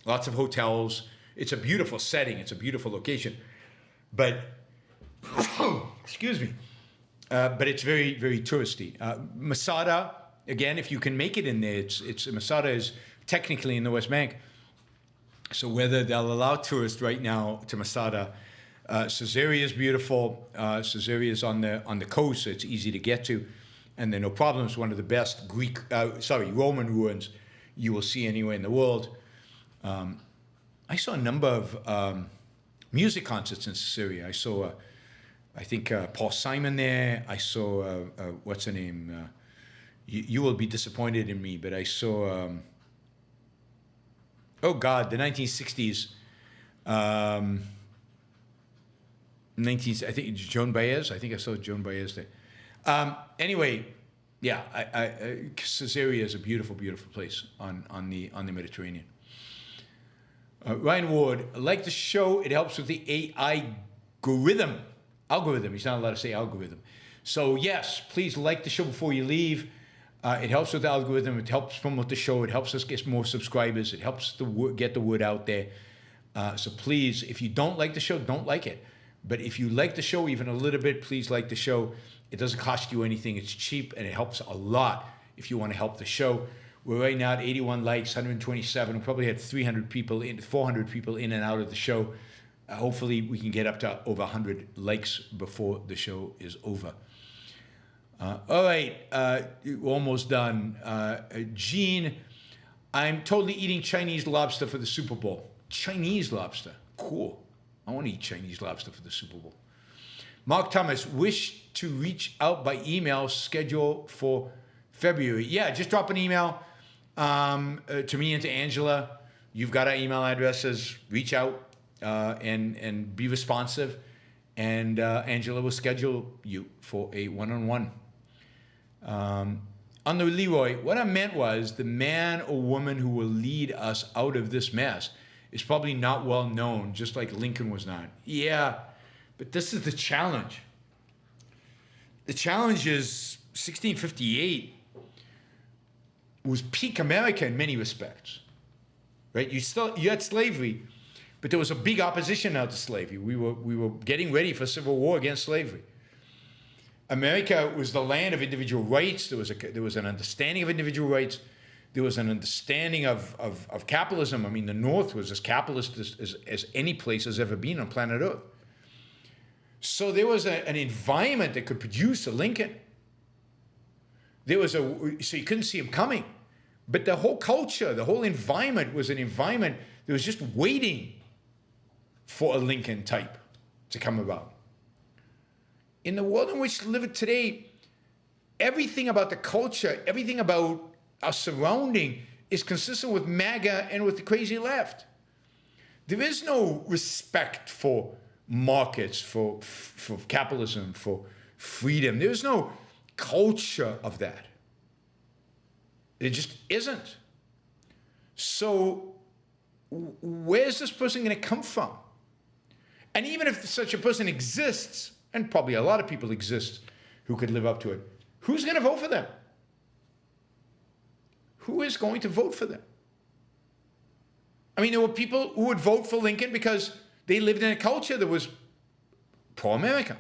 lots of hotels. It's a beautiful setting. It's a beautiful location. But Excuse me. But it's very, very touristy. Masada, again, if you can make it in there, Masada is technically in the West Bank. So whether they'll allow tourists right now to Masada, Caesarea is beautiful. Caesarea is on the coast, so it's easy to get to, and there are no problems. One of the best Roman ruins you will see anywhere in the world. I saw a number of music concerts in Caesarea. I saw, I think, Paul Simon there. I saw, what's her name? You will be disappointed in me, but I saw, oh God, the 1960s. I think Joan Baez. I think I saw Joan Baez there. Anyway, yeah, Caesarea is a beautiful, beautiful place on the Mediterranean. Ryan Ward, like the show, it helps with the AI algorithm. He's not allowed to say algorithm. So yes, please like the show before you leave. It helps with the algorithm. It helps promote the show. It helps us get more subscribers. It helps get the word out there. So please, if you don't like the show, don't like it. But if you like the show even a little bit, please like the show. It doesn't cost you anything. It's cheap, and it helps a lot if you want to help the show. We're right now at 81 likes, 127. We probably had 400 people in and out of the show. Hopefully, we can get up to over 100 likes before the show is over. All right, we're almost done. Gene, I'm totally eating Chinese lobster for the Super Bowl. Chinese lobster, cool. I want to eat Chinese lobster for the Super Bowl. Mark Thomas, wish to reach out by email, schedule for February. Yeah, just drop an email to me and to Angela. You've got our email addresses. Reach out and be responsive. And Angela will schedule you for a one-on-one. On the Leroy, what I meant was the man or woman who will lead us out of this mess is probably not well known, just like Lincoln was not. Yeah, but this is the challenge. The challenge is 1658 was peak America in many respects, right? You had slavery, but there was a big opposition now to slavery. We were getting ready for civil war against slavery. America was the land of individual rights. There was an understanding of individual rights. There was an understanding of capitalism. I mean, the North was as capitalist as any place has ever been on planet Earth. So there was an environment that could produce a Lincoln. So you couldn't see him coming. But the whole culture, the whole environment was an environment that was just waiting for a Lincoln type to come about. In the world in which we live today, everything about the culture, everything about our surrounding is consistent with MAGA and with the crazy left. There is no respect for markets, for capitalism, for freedom. There is no culture of that. It just isn't. So where's this person going to come from? And even if such a person exists, and probably a lot of people exist who could live up to it, who's going to vote for them? Who is going to vote for them? I mean, there were people who would vote for Lincoln because they lived in a culture that was pro-American.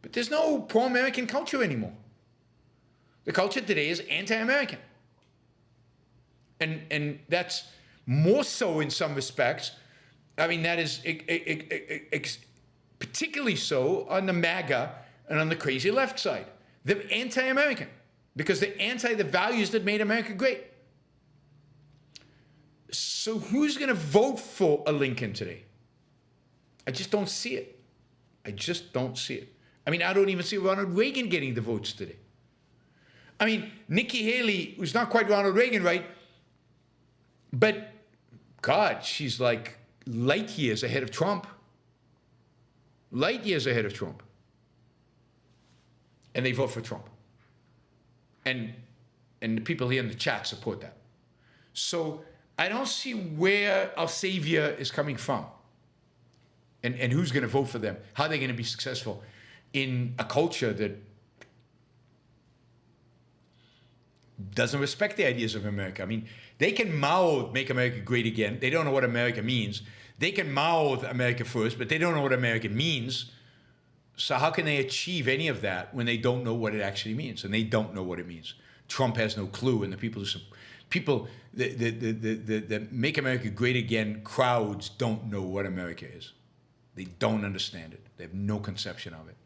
But there's no pro-American culture anymore. The culture today is anti-American. And that's more so in some respects. I mean, that is particularly so on the MAGA and on the crazy left side. They're anti-American because they're anti the values that made America great. So who's going to vote for a Lincoln today? I just don't see it. I just don't see it. I mean, I don't even see Ronald Reagan getting the votes today. I mean, Nikki Haley, who's not quite Ronald Reagan, right? But, God, she's like light years ahead of Trump. Light years ahead of Trump. And they vote for Trump. And the people here in the chat support that. So I don't see where our savior is coming from. And who's going to vote for them. How are they going to be successful in a culture that doesn't respect the ideas of America. I mean, they can mouth "Make America Great Again." They don't know what America means. They can mouth America first, but they don't know what America means. So how can they achieve any of that when they don't know what it actually means? And they don't know what it means. Trump has no clue, and the the Make America Great Again crowds don't know what America is. They don't understand it. They have no conception of it.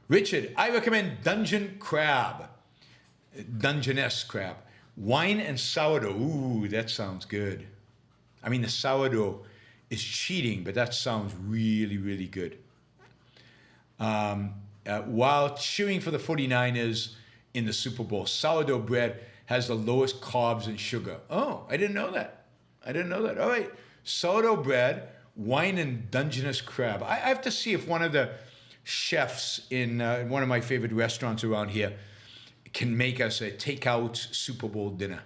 Richard, I recommend Dungeness crab. Wine and sourdough. Ooh, that sounds good. I mean, the sourdough is cheating, but that sounds really, really good. While cheering for the 49ers in the Super Bowl, sourdough bread has the lowest carbs and sugar. Oh, I didn't know that. All right, sourdough bread, wine, and Dungeness crab. I have to see if one of the chefs in one of my favorite restaurants around here can make us a takeout Super Bowl dinner.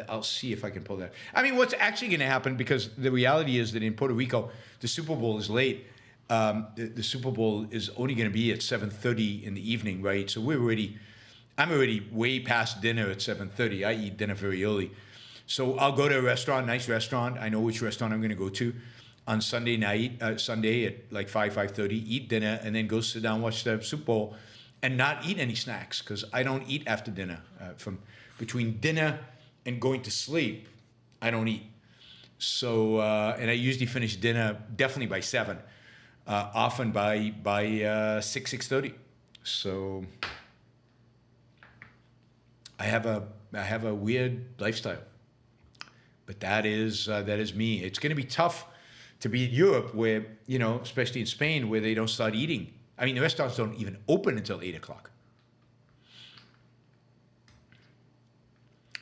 I'll see if I can pull that. I mean, what's actually going to happen, because the reality is that in Puerto Rico, the Super Bowl is late. The Super Bowl is only going to be at 7:30 in the evening, right? So I'm already way past dinner at 7:30. I eat dinner very early. So I'll go to a restaurant, nice restaurant. I know which restaurant I'm going to go to on Sunday night, Sunday at like 5:30, eat dinner, and then go sit down, watch the Super Bowl, and not eat any snacks, because I don't eat after dinner. From between dinner and going to sleep, I don't eat. So, and I usually finish dinner definitely by 7, often by 6:30. So I have a weird lifestyle, but that is me. It's going to be tough to be in Europe, where, you know, especially in Spain, where they don't start eating. I mean, the restaurants don't even open until 8 o'clock.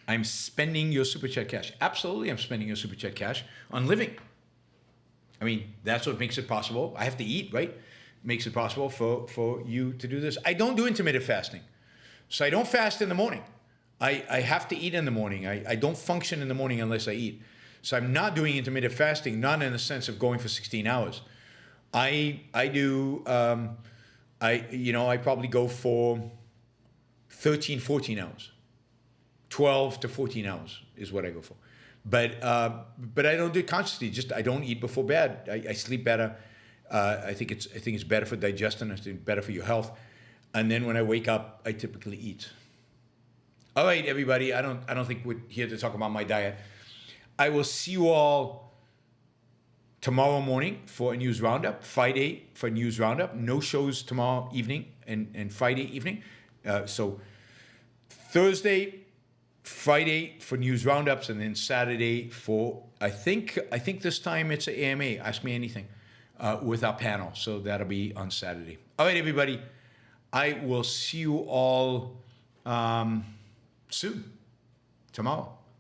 I'm spending your Super Chat cash. Absolutely, I'm spending your Super Chat cash on living. I mean, that's what makes it possible. I have to eat, right? Makes it possible for you to do this. I don't do intermittent fasting. So I don't fast in the morning. I have to eat in the morning. I don't function in the morning unless I eat. So I'm not doing intermittent fasting, not in the sense of going for 16 hours. I probably go for 13, 14 hours. 12 to 14 hours is what I go for. But I don't do it consciously. Just I don't eat before bed. I sleep better. I think it's better for digestion. It's better for your health. And then when I wake up, I typically eat. All right, everybody. I don't think we're here to talk about my diet. I will see you all tomorrow morning for a news roundup. Friday for a news roundup. No shows tomorrow evening and Friday evening. So Thursday, Friday for news roundups, and then Saturday for I think this time it's an AMA. Ask me anything with our panel. So that'll be on Saturday. All right, everybody. I will see you all soon, tomorrow.